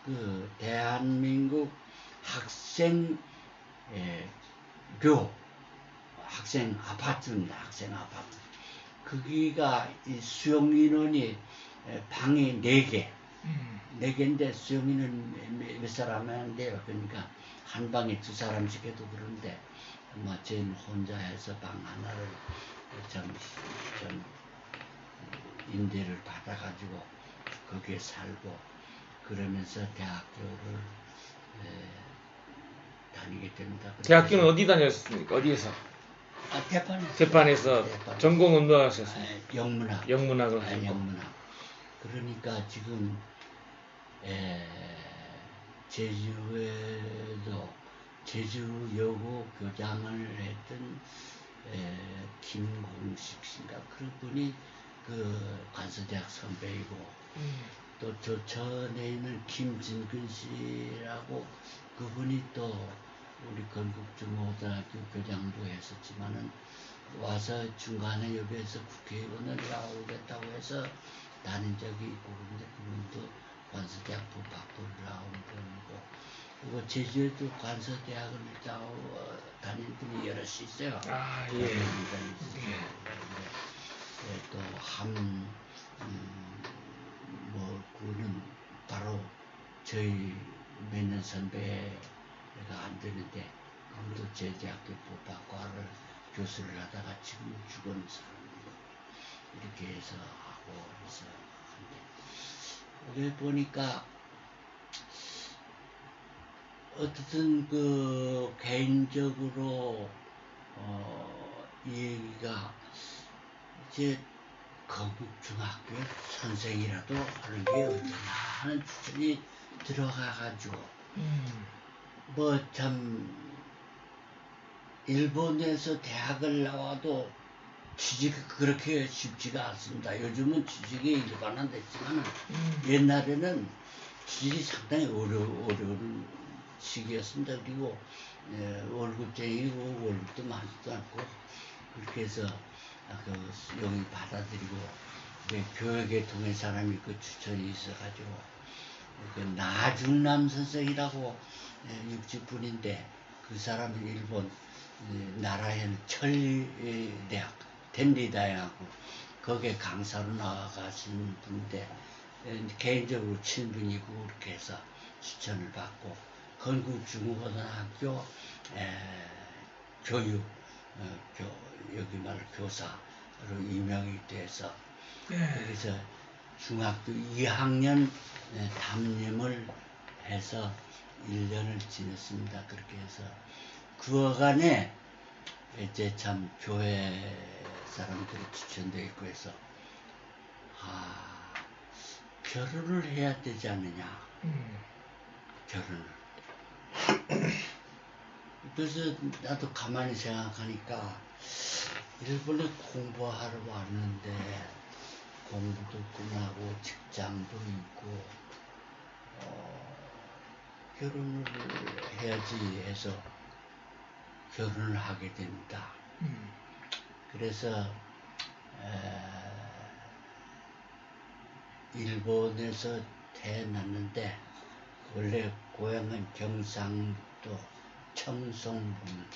그 대한민국 학생 아파트입니다. 학생 아파트. 거기가 이 수용 인원이 방이 4개. 4개인데 수용 인원 몇 사람 하는데요. 그러니까 한 방에 2사람씩 해도 그런데 아마 저는 혼자 해서 방 하나를 좀 임대를 받아가지고 거기에 살고 그러면서 대학교를 다니게 됩니다. 대학교는 어디 다녔습니까? 어디에서? 대판에서 전공은 뭐 하셨습니까? 영문학. 영문학을 하셨고. 영문학. 그러니까 지금 제주에도 제주여고 교장을 했던 김공식 씨인가 그분이 그 관서대학 선배이고 또 저 전에 있는 김진근 씨라고 그분이 또 우리 건국중고등학교 교장도 했었지만은 와서 중간에 여기에서 국회의원을 나오겠다고 해서 다닌 적이 있고 그런데 그분도 관서대학 법학부를 나온 분이고 그리고 제주에도 관서대학을 다닌 분이 여럿이 있어요. 아, 예. 또 그는 바로 저희 몇 년 선배가 안 되는데 그분도 제 대학교 법학과를 교수를 하다가 지금 죽은 사람이고 이렇게 해서 하고 해서 하는데 여기 보니까 어쨌든 그 개인적으로 이 얘기가 이제 건국중학교 선생이라도 하는 게 어떠냐 하는 추천이 들어가가지고 뭐 참 일본에서 대학을 나와도 취직이 그렇게 쉽지가 않습니다. 요즘은 취직이 일반화됐지만 옛날에는 취직이 상당히 어려운 시기였습니다. 그리고 월급쟁이고 월급도 많지도 않고 그렇게 해서 그 용이 받아들이고 교육에 통해 사람이 그 추천이 있어가지고 그 나중남 선생이라고 60분인데 그 사람은 일본 나라현 철대학 덴리다하고 거기에 강사로 나와가신 분인데 개인적으로 친분이고 그렇게 해서 추천을 받고 건국중고등학교 교육 여기 말 교사로 임명이 돼서 그래서 중학교 2학년 담임을 해서 1년을 지냈습니다. 그렇게 해서 그 어간에 이제 참 교회 사람들이 추천되어 있고 해서 결혼을 해야 되지 않느냐. 결혼을. 그래서 나도 가만히 생각하니까 일본에 공부하러 왔는데 공부도 끝나고 직장도 있고 결혼을 해야지 해서 결혼을 하게 됩니다. 그래서 일본에서 태어났는데 원래 고향은 경상도 청송군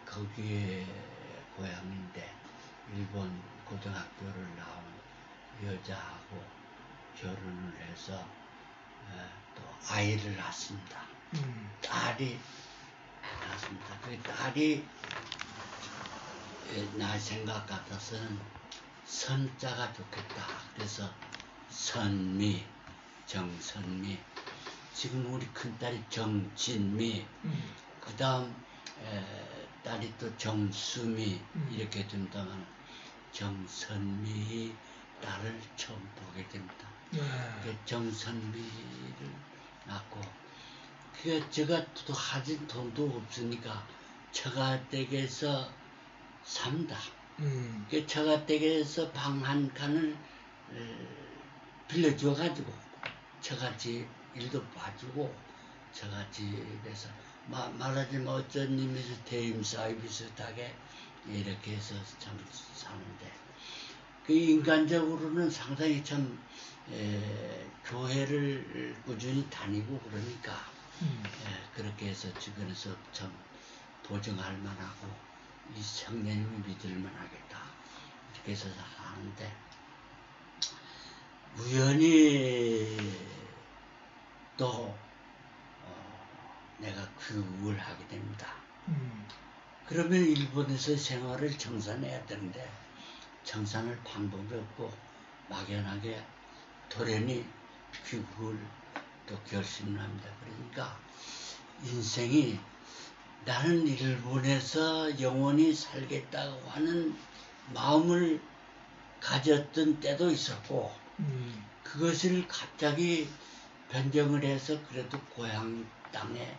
거기에 고향인데 일본 고등학교를 나온 여자하고 결혼을 해서 또 아이를 낳습니다. 딸이 낳습니다. 그 딸이 나 생각 같아서는 선자가 좋겠다. 그래서 선미, 정선미. 지금 우리 큰딸이 정진미. 그 다음 딸이 또 정수미 이렇게 된다면 정선미 딸을 처음 보게 됩니다. 그 정선미를 낳고 그 제가 또 가진 돈도 없으니까 처가댁에서 삽니다. 그 처가댁에서 방 한 칸을 빌려줘가지고 처갓집 일도 봐주고 처갓집에서 말하자면 어쩐 의미에서 대임사위 비슷하게 이렇게 해서 참 사는데 그 인간적으로는 상당히 참 교회를 꾸준히 다니고 그러니까 그렇게 해서 주변에서 참 보증할 만하고 이 청년님이 믿을 만하겠다 이렇게 해서 하는데 우연히 또 내가 귀국을 하게 됩니다. 그러면 일본에서 생활을 청산해야 되는데 청산할 방법이 없고 막연하게 돌연히 귀국을 또 결심을 합니다. 그러니까 인생이 나는 일본에서 영원히 살겠다고 하는 마음을 가졌던 때도 있었고 그것을 갑자기 변경을 해서 그래도 고향 땅에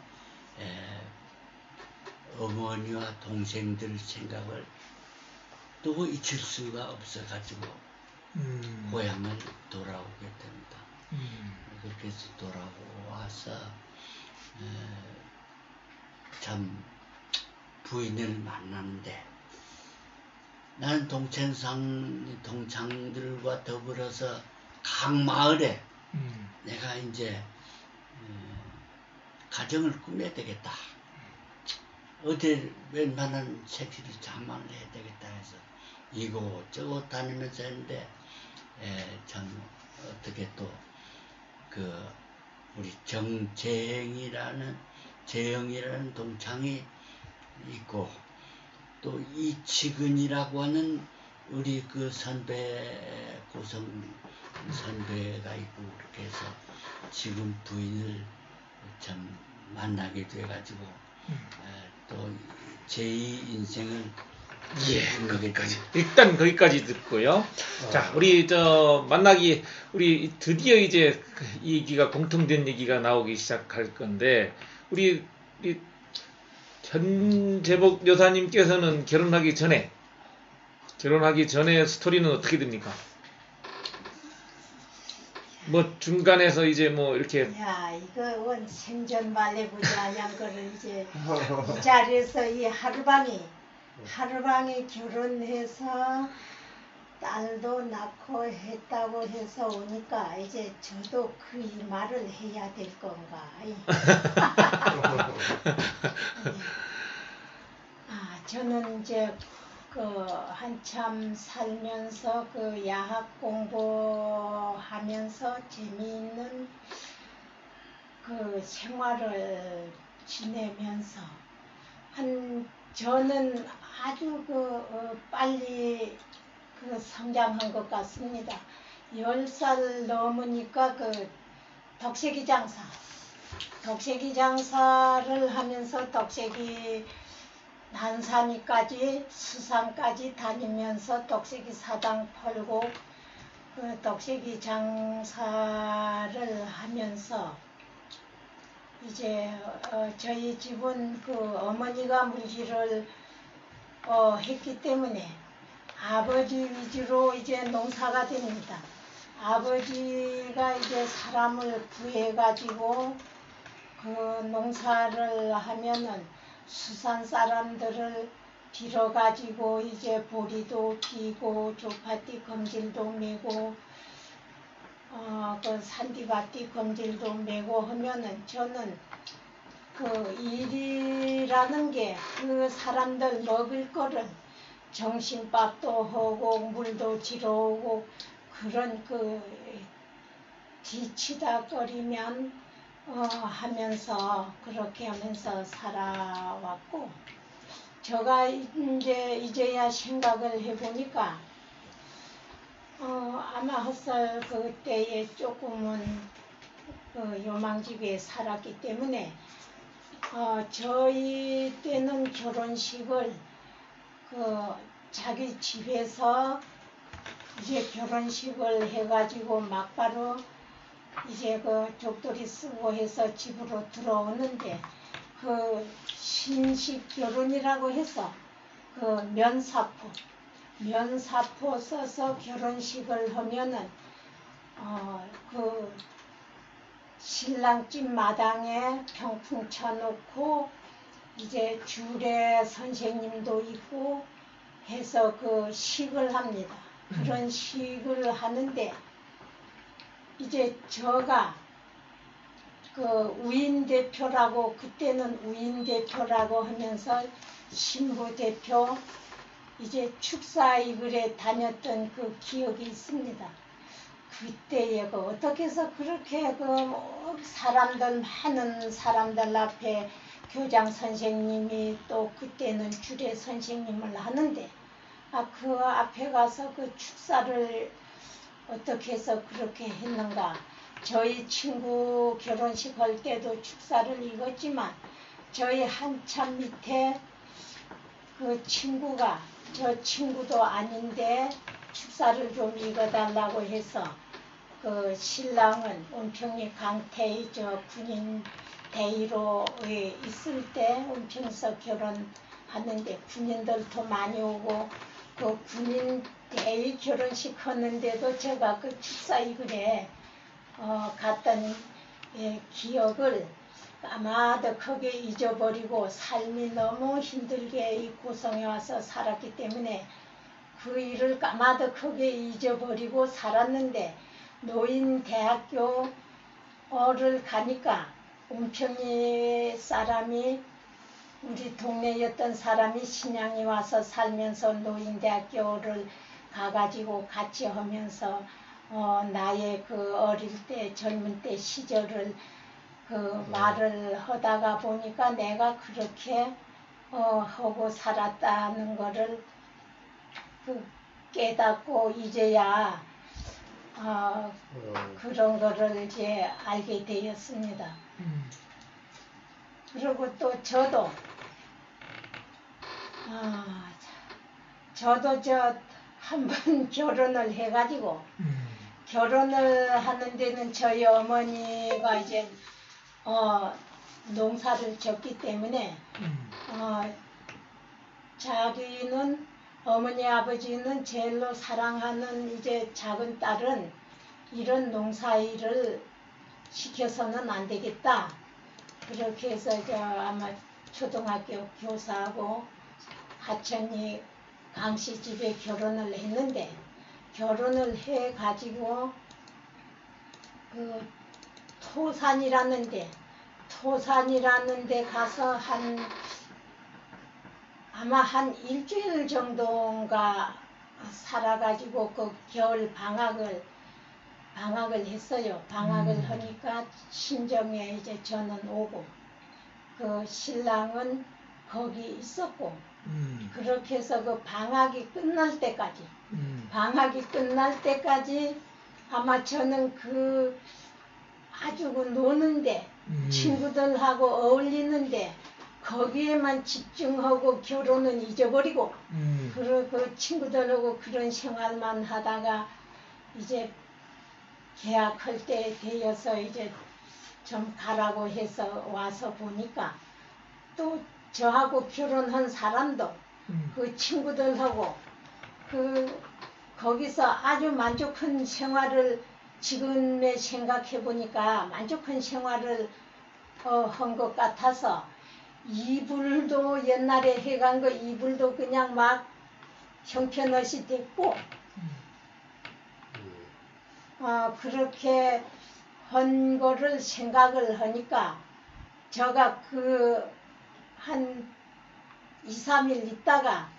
어머니와 동생들 생각을 또 잊힐 수가 없어가지고 고향을 돌아오게 됩니다. 그렇게 해서 돌아와서 참 부인을 만났는데 나는 동창들과 더불어서 각 마을에 내가 이제 가정을 꾸며야 되겠다. 어디 웬만한 새끼를 장만을 해야 되겠다 해서 이곳저곳 다니면서 했는데 참 어떻게 또 그 우리 재영이라는 동창이 있고 또 이치근이라고 하는 우리 그 선배 고성 선배가 있고 그렇게 해서 지금 부인을 참 만나게 돼가지고 또 제2 인생을 거기까지 일단 거기까지 듣고요. 자, 우리 우리 드디어 이제 이 얘기가 공통된 얘기가 나오기 시작할 건데 우리 전재복 여사님께서는 결혼하기 전에 스토리는 어떻게 됩니까? 뭐 중간에서 이제 뭐 이렇게 이거 원 생전 말해보자냥 거를 이제 이 자리에서 이 하루방이 결혼해서 딸도 낳고 했다고 해서 오니까 이제 저도 그 말을 해야 될 건가. 저는 이제 그 한참 살면서 그 야학 공부하면서 재미있는 그 생활을 지내면서 저는 아주 빨리 성장한 것 같습니다. 10살 넘으니까 덕세기 장사를 하면서 덕세기 난산이까지 수산까지 다니면서 덕세기 사당 펄고 덕세기 장사를 하면서 이제 저희 집은 어머니가 물질을 했기 때문에 아버지 위주로 이제 농사가 됩니다. 아버지가 이제 사람을 구해가지고 농사를 하면은 수산 사람들을 빌어가지고 이제 보리도 피고 조파띠 검질도 메고 산디바띠 검질도 메고 하면은 저는 일이라는 게 사람들 먹을 거를 정신밥도 하고 물도 지러오고 그런 뒤치다거리면 하면서 그렇게 하면서 살아왔고 제가 이제야 생각을 해보니까 아마 헛살 그때에 조금은 요망집에 살았기 때문에 저희 때는 결혼식을 자기 집에서 이제 결혼식을 해가지고 막바로 이제 족돌이 쓰고 해서 집으로 들어오는데 신식 결혼이라고 해서 면사포 써서 결혼식을 하면은 신랑 집 마당에 병풍 쳐놓고 이제 주례 선생님도 있고 해서 식을 합니다. 그런 식을 하는데 이제 저가 우인대표라고 그때는 우인대표라고 하면서 신부대표 이제 축사이글에 다녔던 기억이 있습니다. 그때에 어떻게 해서 그렇게 많은 사람들 앞에 교장 선생님이 또 그때는 주례 선생님을 하는데 그 앞에 가서 축사를 어떻게 해서 그렇게 했는가. 저희 친구 결혼식 할 때도 축사를 읽었지만 저희 한참 밑에 친구가 저 친구도 아닌데 축사를 좀 읽어달라고 해서 신랑은 은평리 강태희 군인 대위로 있을 때 은평에서 결혼하는데 군인들도 많이 오고 군인 대위 결혼식 하는데도 제가 축사 이글에 갔던 기억을 아마도 크게 잊어버리고 삶이 너무 힘들게 고성에 와서 살았기 때문에 그 일을 아마도 크게 잊어버리고 살았는데 노인대학교를 가니까 은평리 사람이 우리 동네였던 사람이 신양이 와서 살면서 노인대학교를 가가지고 같이 하면서 나의 어릴 때 젊은 때 시절을 말을 하다가 보니까 내가 그렇게 하고 살았다는 거를 깨닫고 이제야 그런 거를 이제 알게 되었습니다. 그리고 또 저도 한 번 결혼을 해가지고 결혼을 하는 데는 저희 어머니가 이제 농사를 졌기 때문에 자기는 어머니 아버지는 제일로 사랑하는 이제 작은 딸은 이런 농사일을 시켜서는 안 되겠다. 그렇게 해서 아마 초등학교 교사하고 하천이 강씨 집에 결혼을 했는데 결혼을 해 가지고 그 토산이라는 데 가서 아마 한 일주일 정도인가 살아가지고 그 겨울 방학을 했어요. 방학을 하니까 친정에 이제 저는 오고 그 신랑은 거기 있었고 그렇게 해서 그 방학이 끝날 때까지 아마 저는 그 아주 그 노는데 친구들하고 어울리는데 거기에만 집중하고 결혼은 잊어버리고 그 친구들하고 그런 생활만 하다가 이제 계약할 때 되어서 이제 좀 가라고 해서 와서 보니까 또 저하고 결혼한 사람도 그 친구들하고 거기서 아주 만족한 생활을 지금에 생각해 보니까 만족한 생활을 한 것 같아서 이불도 옛날에 해간 거 이불도 그냥 막 형편없이 됐고 그렇게 한 거를 생각을 하니까 제가 한 2, 3일 있다가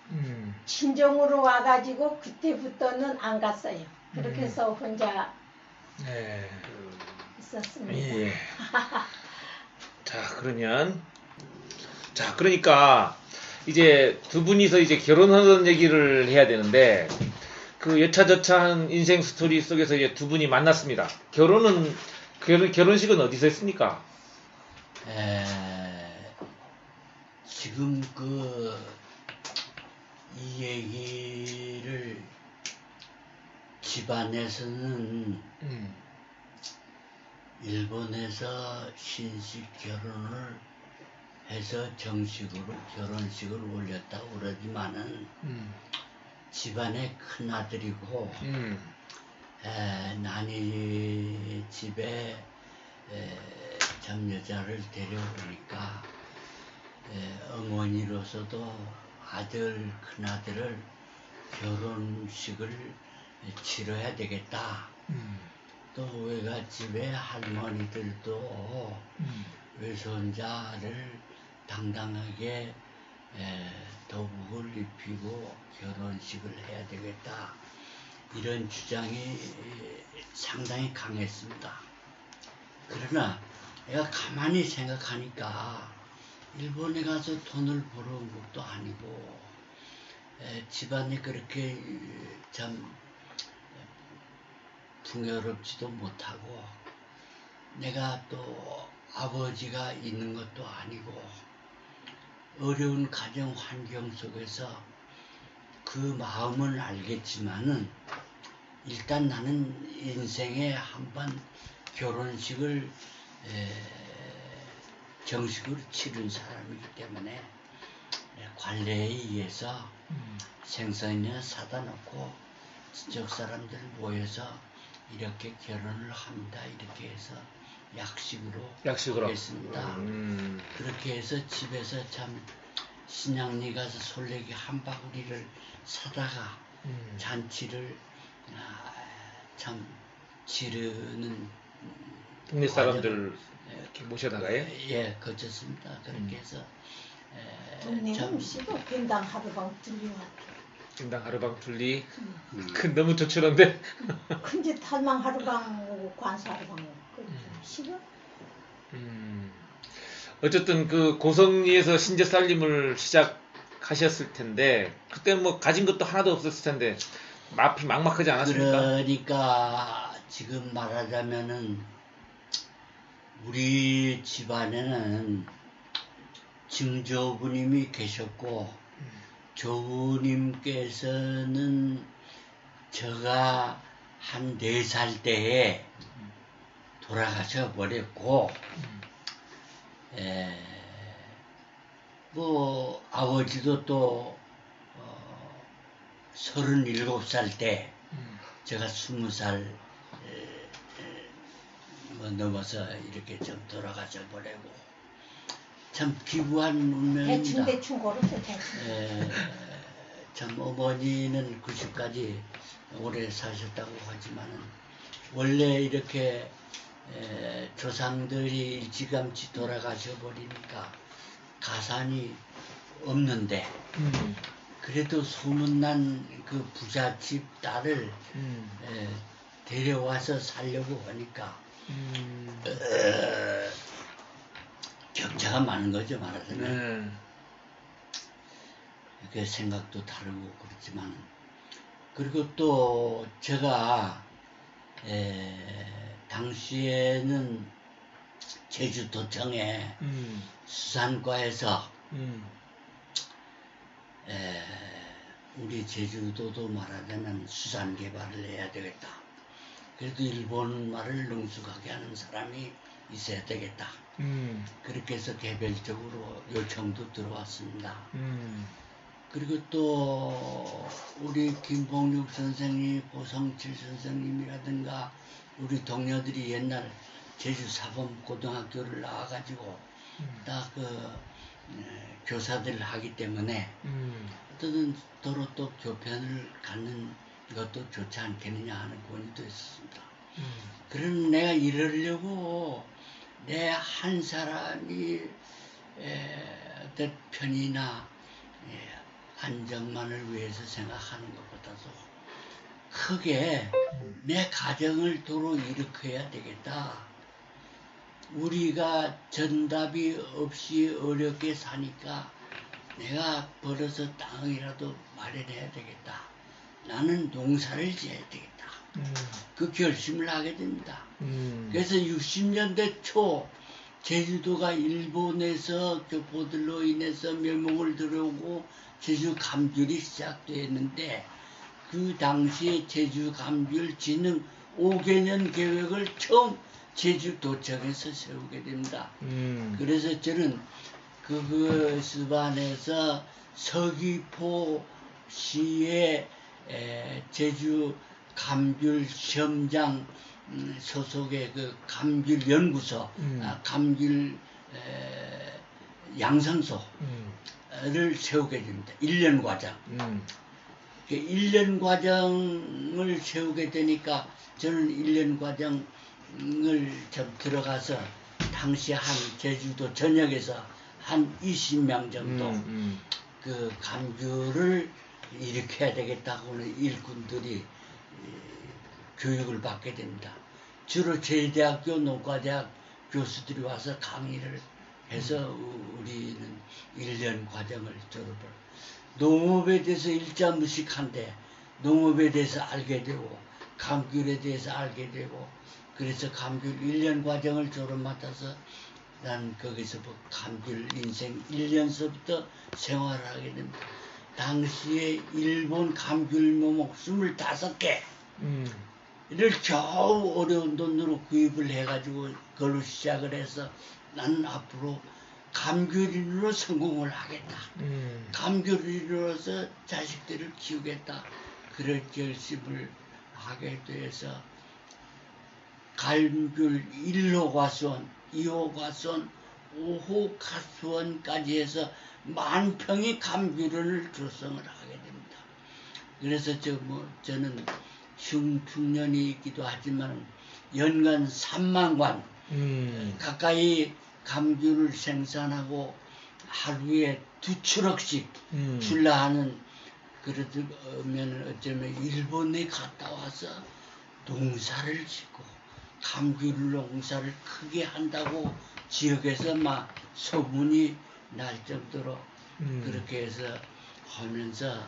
친정으로 와가지고 그때부터는 안 갔어요. 그렇게 해서 혼자 있었습니다. 예. 그러니까 이제 두 분이서 이제 결혼하던 얘기를 해야 되는데 그 여차저차한 인생 스토리 속에서 이제 두 분이 만났습니다. 결혼식은 어디서 했습니까? 지금 이 얘기를 집안에서는 일본에서 신식 결혼을 해서 정식으로 결혼식을 올렸다고 그러지만은 집안의 큰 아들이고 난이 집에 참 여자를 데려오니까 어머니로서도 큰 아들을 결혼식을 치러야 되겠다. 또 외갓집에 할머니들도 외손자를 당당하게 도복을 입히고 결혼식을 해야 되겠다. 이런 주장이 상당히 강했습니다. 그러나 내가 가만히 생각하니까 일본에 가서 돈을 벌어온 것도 아니고 집안이 그렇게 참 풍요롭지도 못하고 내가 또 아버지가 있는 것도 아니고 어려운 가정 환경 속에서 그 마음은 알겠지만은 일단 나는 인생에 한번 결혼식을 정식으로 치른 사람이기 때문에 관례에 의해서 생선이나 사다 놓고 지적 사람들 모여서 이렇게 결혼을 합니다. 이렇게 해서 약식으로 하겠습니다. 그렇게 해서 집에서 참 신양리 가서 솔레기 한 바구리를 사다가 잔치를 참 지르는 동네 사람들 이렇게 모셔다가요? 예, 거쳤습니다. 그렇게 해서 동네는 씨도 빈당 하루방 둘리 왔죠. 빈당 하루방 둘리? 너무 조촐한데? 큰집 탈망 하루방 오고 관사 하루방 오고 씨가? 어쨌든 그 고성리에서 신제 살림을 시작하셨을 텐데 그때 뭐 가진 것도 하나도 없었을 텐데 앞이 막막하지 않았습니까? 그러니까 지금 말하자면은 우리 집안에는 증조부님이 계셨고 조부님께서는 제가 한 4살 때에 돌아가셔 버렸고 뭐 아버지도 또 37살 때 제가 20살 뭐 넘어서 이렇게 좀 돌아가셔 버리고 참 기구한 운명입니다. 대충 걸었어 대충. 참 어머니는 90까지 오래 사셨다고 하지만은 원래 이렇게 조상들이 일찌감치 돌아가셔 버리니까 가산이 없는데 그래도 소문난 그 부잣집 딸을 데려와서 살려고 하니까 격차가 많은 거죠, 말하자면. 그 생각도 다르고 그렇지만, 그리고 또 제가 당시에는 제주도청에 수산과에서 우리 제주도도 말하자면 수산 개발을 해야 되겠다. 그래도 일본말을 능숙하게 하는 사람이 있어야 되겠다. 그렇게 해서 개별적으로 요청도 들어왔습니다. 그리고 또 우리 김봉육 선생님, 고성칠 선생님이라든가 우리 동료들이 옛날 제주 사범고등학교를 나와가지고 딱 교사들을 하기 때문에 어떤 도로 또 교편을 갖는 것도 좋지 않겠느냐 하는 권유도 있었습니다. 그런 내가 이러려고 내 한 사람이 어떤 편이나 안정만을 위해서 생각하는 것보다도 크게 내 가정을 도로 일으켜야 되겠다. 우리가 전답이 없이 어렵게 사니까 내가 벌어서 땅이라도 마련해야 되겠다. 나는 농사를 지어야 되겠다. 그 결심을 하게 됩니다. 그래서 60년대 초 제주도가 일본에서 교포들로 인해서 멸망을 들어오고 제주 감귤이 시작되었는데 그 당시에 제주 감귤 진흥 5개년 계획을 처음 제주도청에서 세우게 됩니다. 그래서 저는 그것에 반해서 서귀포시의 제주 감귤 시험장 소속의 그 감귤 연구소, 감귤 양성소를 세우게 됩니다. 1년 과정. 1년 과정을 세우게 되니까 저는 1년 과정을 좀 들어가서 당시 한 제주도 전역에서 한 20명 정도 그 감귤을 일으켜야 되겠다고는 일꾼들이 교육을 받게 됩니다. 주로 제대학교, 농과대학 교수들이 와서 강의를 해서 우리는 1년 과정을 졸업을. 농업에 대해서 일자 무식한데 농업에 대해서 알게 되고 감귤에 대해서 알게 되고 그래서 감귤 1년 과정을 졸업 맡아서 난 거기서 감귤 인생 1년서부터 생활을 하게 됩니다. 당시에 일본 감귤 묘목 25개 를 겨우 어려운 돈으로 구입을 해가지고 그걸로 시작을 해서 나는 앞으로 감귤인으로 성공을 하겠다. 감귤인으로서 자식들을 키우겠다. 그럴 결심을 하게 돼서 감귤 1호 과수원, 2호 과수원, 5호 과수원까지 해서 10,000평의 감귤을 조성을 하게 됩니다. 그래서 저는 흉흉년이 있기도 하지만 연간 3만 관 가까이 감귤을 생산하고 하루에 2트럭씩 출라하는 그러면 어쩌면 일본에 갔다 와서 농사를 짓고 감귤 농사를 크게 한다고 지역에서 막 소문이 날 정도로 그렇게 해서 하면서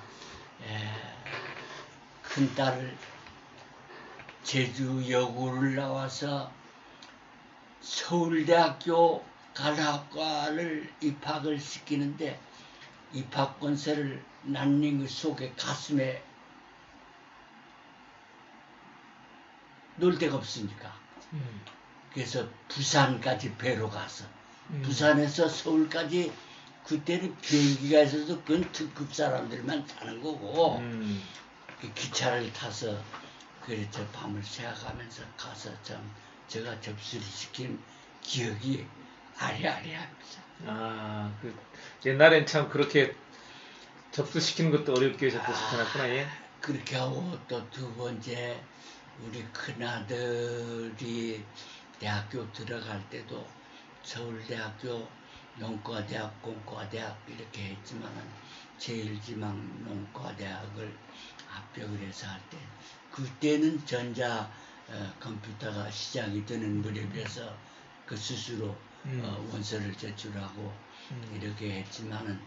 큰딸을 제주 여고를 나와서 서울대학교 간학과를 입학을 시키는데 입학권서를 난닝 속에 가슴에 놓을 데가 없으니까 그래서 부산까지 배로 가서 부산에서 서울까지 그때는 비행기가 있어서 그건 특급 사람들만 타는 거고 기차를 타서 그래서 밤을 새가면서 가서 참 제가 접수를 시킨 기억이 아리아리합니다. 옛날엔 참 그렇게 접수시키는 것도 어렵게 접수시켜놨구나. 예. 그렇게 하고 또 두 번째 우리 큰아들이 대학교 들어갈 때도 서울대학교 농과대학, 공과대학 이렇게 했지만은 제일지망 농과대학을 합격을 해서 할 때 그때는 전자 컴퓨터가 시작이 되는 무렵이어서 그 스스로 원서를 제출하고 이렇게 했지만은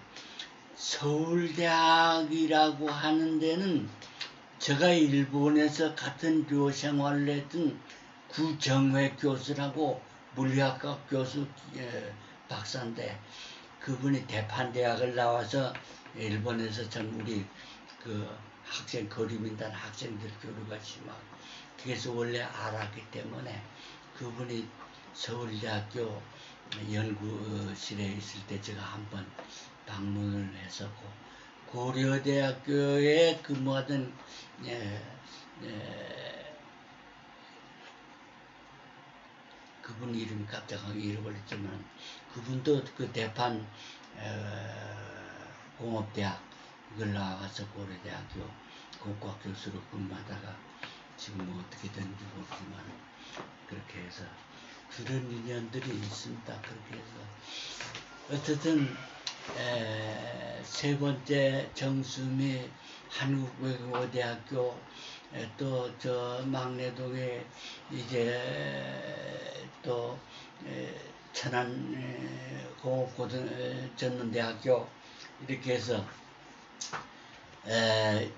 서울대학이라고 하는 데는 제가 일본에서 같은 교 생활을 했던 구정회 교수라고 물리학과 교수 박사인데 그분이 대판대학을 나와서 일본에서 전 우리 그 학생 거리민단 학생들 교류가 심하고 그래서 원래 알았기 때문에 그분이 서울대학교 연구실에 있을 때 제가 한번 방문을 했었고 고려대학교에 근무하던 그분 이름이 갑자기 잃어버렸지만 그분도 그 대판 공업대학 이걸 나와서 고려대학교 공과 교수로 근무하다가 지금 뭐 어떻게 됐는지 모르지만 그렇게 해서 그런 인연들이 있습니다. 그렇게 해서 어쨌든 세 번째 정수미 한국외국어대학교 또 저 막내동에 이제 또 천안 공업고등전문대학교 이렇게 해서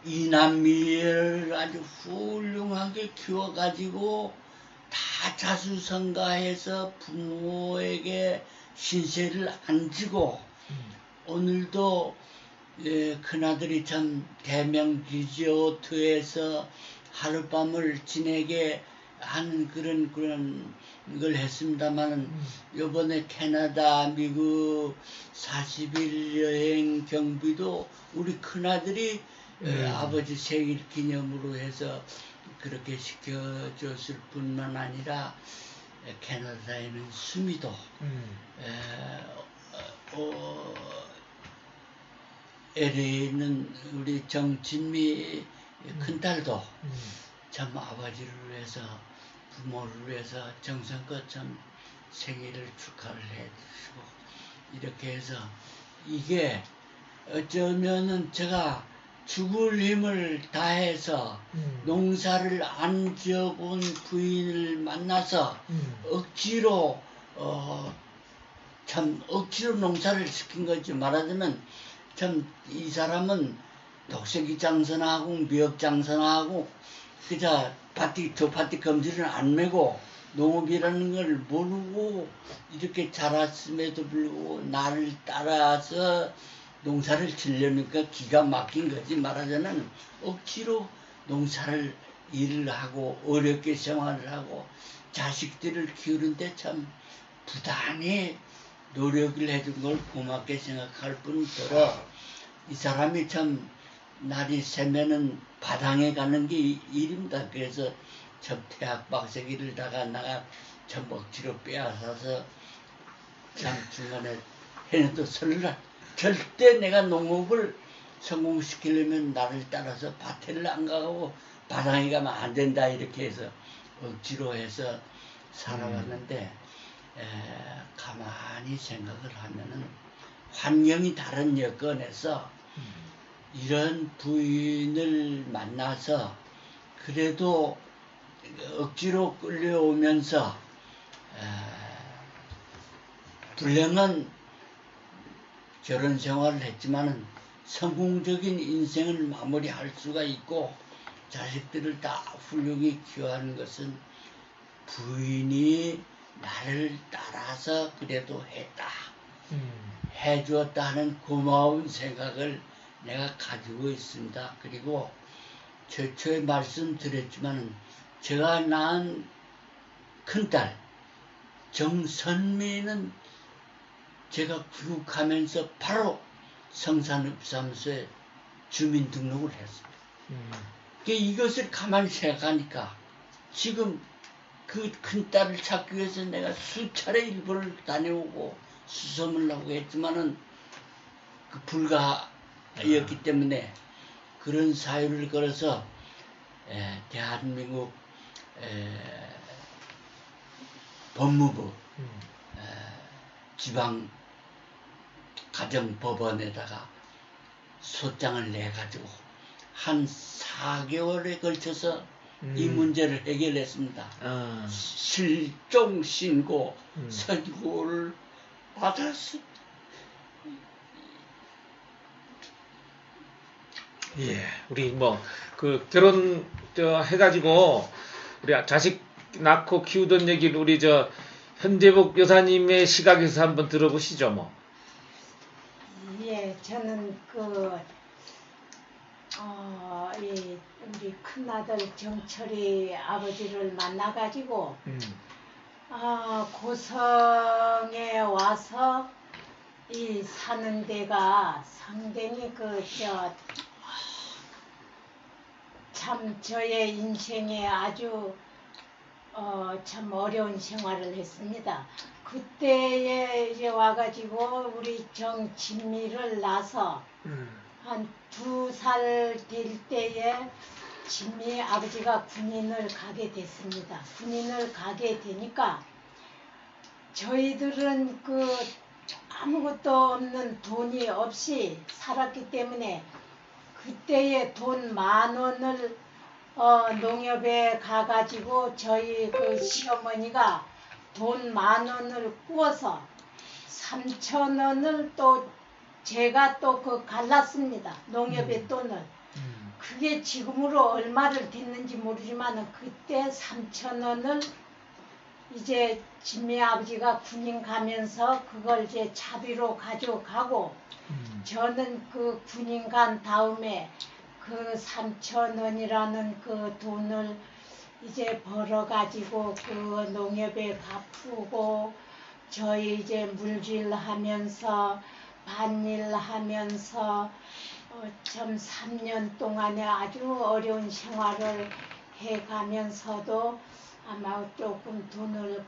이남미를 아주 훌륭하게 키워가지고 다 자수성가해서 부모에게 신세를 안 지고 오늘도 큰아들이 참 대명 리조트에서 하룻밤을 지내게 하는 그런 걸 했습니다만 요번에 캐나다 미국 40일 여행 경비도 우리 큰아들이 아버지 생일 기념으로 해서 그렇게 시켜줬을 뿐만 아니라 캐나다에는 수미도 LA에 있는 우리 정진미 큰딸도 참 아버지를 위해서 부모를 위해서 정성껏 참 생일을 축하를 해주시고 이렇게 해서 이게 어쩌면은 제가 죽을 힘을 다해서 농사를 안 지어본 부인을 만나서 억지로 참 억지로 농사를 시킨 거지. 말하자면 참 이 사람은 독세기 장사나 하고 미역 장사나 하고 그저 저 밭이 검지를 안 메고 농업이라는 걸 모르고 이렇게 자랐음에도 불구하고 나를 따라서 농사를 지려니까 기가 막힌 거지. 말하자면 억지로 농사를 일을 하고 어렵게 생활을 하고 자식들을 키우는데 참 부단히 노력을 해준 걸 고맙게 생각할 뿐더러 이 사람이 참 날이 새면은 바당에 가는 게 일입니다. 그래서 저 대학 박사기를 나가 참 억지로 빼앗아서 참 중간에 해내도 설날 절대 내가 농업을 성공시키려면 나를 따라서 밭에를 안 가고 바당에 가면 안 된다 이렇게 해서 억지로 해서 살아왔는데 가만히 생각을 하면은 환경이 다른 여건에서 이런 부인을 만나서 그래도 억지로 끌려오면서 불행한 결혼 생활을 했지만은 성공적인 인생을 마무리할 수가 있고 자식들을 다 훌륭히 키워하는 것은 부인이 나를 따라서 그래도 했다. 해주었다 하는 고마운 생각을 내가 가지고 있습니다. 그리고 최초에 말씀드렸지만 제가 낳은 큰딸 정선미는 제가 귀국하면서 바로 성산읍사무소에 주민등록을 했습니다. 이것을 가만히 생각하니까 지금 그 큰딸을 찾기 위해서 내가 수차례 일본을 다녀오고 수소문을 하고 했지만은 그 불가 였기 때문에 그런 사유를 걸어서 대한민국 법무부 지방 가정법원에다가 소장을 내가지고 한 4개월에 걸쳐서 이 문제를 해결했습니다. 실종 신고 선고를 받았습니다. 예, 우리 뭐 그 결혼 해가지고 우리 자식 낳고 키우던 얘기를 우리 현재복 여사님의 시각에서 한번 들어보시죠, 뭐. 예, 저는 우리 큰아들 정철이 아버지를 만나가지고 고성에 와서 이 사는 데가 상당히 참 저의 인생에 아주 참 어려운 생활을 했습니다. 그때에 이제 와가지고 우리 정진미를 낳아서 한 2살 될 때에 진미 아버지가 군인을 가게 됐습니다. 군인을 가게 되니까 저희들은 아무것도 없는 돈이 없이 살았기 때문에 그때에 돈 10,000원을 농협에 가가지고 저희 시어머니가 돈 10,000원을 구워서 3,000원을 또 제가 또 갈랐습니다. 농협의 돈을. 그게 지금으로 얼마를 됐는지 모르지만 그때 3,000원을 이제 진미 아버지가 군인 가면서 그걸 이제 차비로 가져가고 저는 군인 간 다음에 3,000원이라는 돈을 이제 벌어가지고 농협에 갚고 저희 이제 물질하면서 반일하면서 참 3년 동안에 아주 어려운 생활을 해가면서도 아마 조금 돈을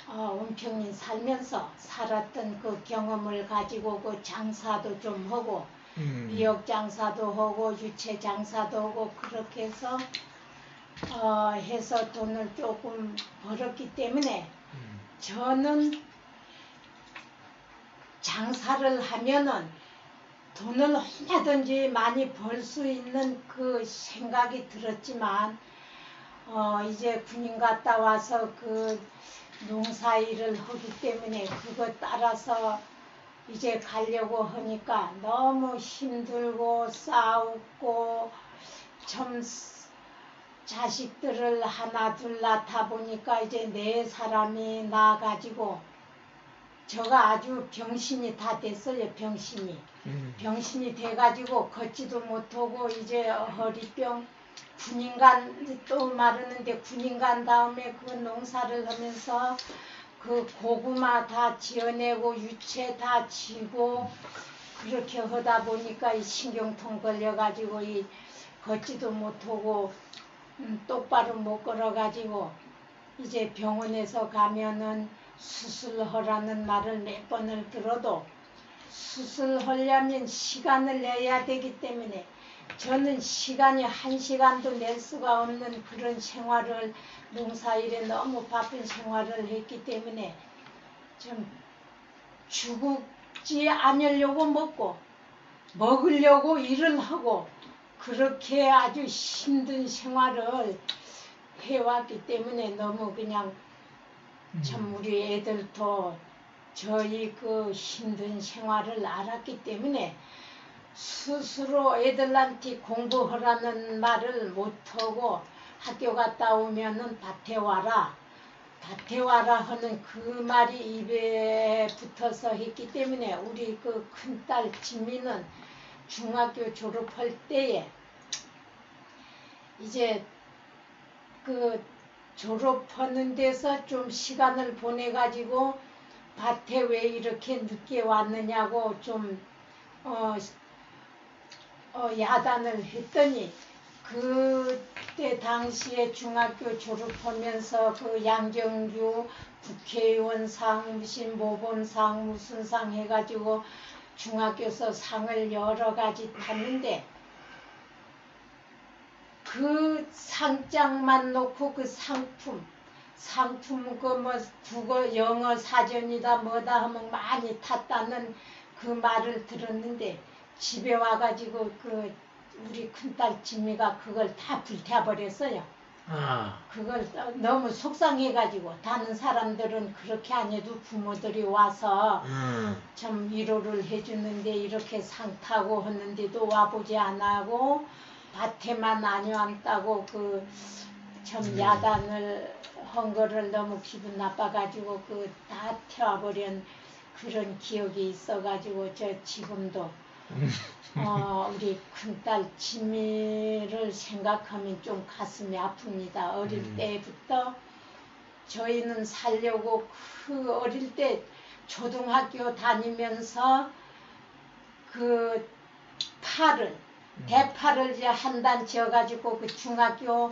온평리 살면서 살았던 경험을 가지고 장사도 좀 하고 미역 장사도 하고 유채 장사도 하고 그렇게 해서 해서 돈을 조금 벌었기 때문에 저는 장사를 하면은 돈을 얼마든지 많이 벌 수 있는 생각이 들었지만 이제 군인 갔다 와서 농사일을 하기 때문에 그거 따라서 이제 가려고 하니까 너무 힘들고 싸우고 참 자식들을 하나 둘 낳다 보니까 이제 4사람이 나가지고 저가 아주 병신이 다 됐어요. 병신이 돼가지고 걷지도 못하고 이제 허리병 군인간 또 마르는데 군인간 다음에 농사를 하면서 고구마 다 지어내고 유채 다 지고 그렇게 하다 보니까 이 신경통 걸려가지고 이 걷지도 못하고 똑바로 못 걸어가지고 이제 병원에서 가면은 수술하라는 말을 몇 번을 들어도 수술하려면 시간을 내야 되기 때문에 저는 시간이 1시간도 낼 수가 없는 그런 생활을 농사일에 너무 바쁜 생활을 했기 때문에 좀 죽지 않으려고 먹으려고 일을 하고 그렇게 아주 힘든 생활을 해왔기 때문에 너무 그냥 참 우리 애들도 저희 힘든 생활을 알았기 때문에 스스로 애들한테 공부하라는 말을 못하고 학교 갔다 오면은 밭에 와라 하는 그 말이 입에 붙어서 했기 때문에 우리 큰딸 진미는 중학교 졸업할 때에 이제 졸업하는 데서 좀 시간을 보내가지고 밭에 왜 이렇게 늦게 왔느냐고 좀 야단을 했더니 그때 당시에 중학교 졸업하면서 양정규 국회의원상 무슨 모범상 무슨 상 해가지고 중학교에서 상을 여러 가지 탔는데 그 상장만 놓고 그 상품 그 뭐 국어 영어 사전이다 뭐다 하면 많이 탔다는 그 말을 들었는데 집에 와가지고 그 우리 큰딸 진미가 그걸 다 불태워버렸어요. 그걸 너무 속상해가지고 다른 사람들은 그렇게 안 해도 부모들이 와서 참 위로를 해주는데 이렇게 상 타고 하는데도 와보지 않고 밭에만 안여앉다고 그 참 야단을 한 거를 너무 기분 나빠가지고 그 다 태워버린 그런 기억이 있어가지고 저 지금도 우리 큰딸 진미를 생각하면 좀 가슴이 아픕니다. 어릴 때부터 저희는 살려고 그 어릴 때 초등학교 다니면서 그 대파를 이제 한 단 지어가지고 그 중학교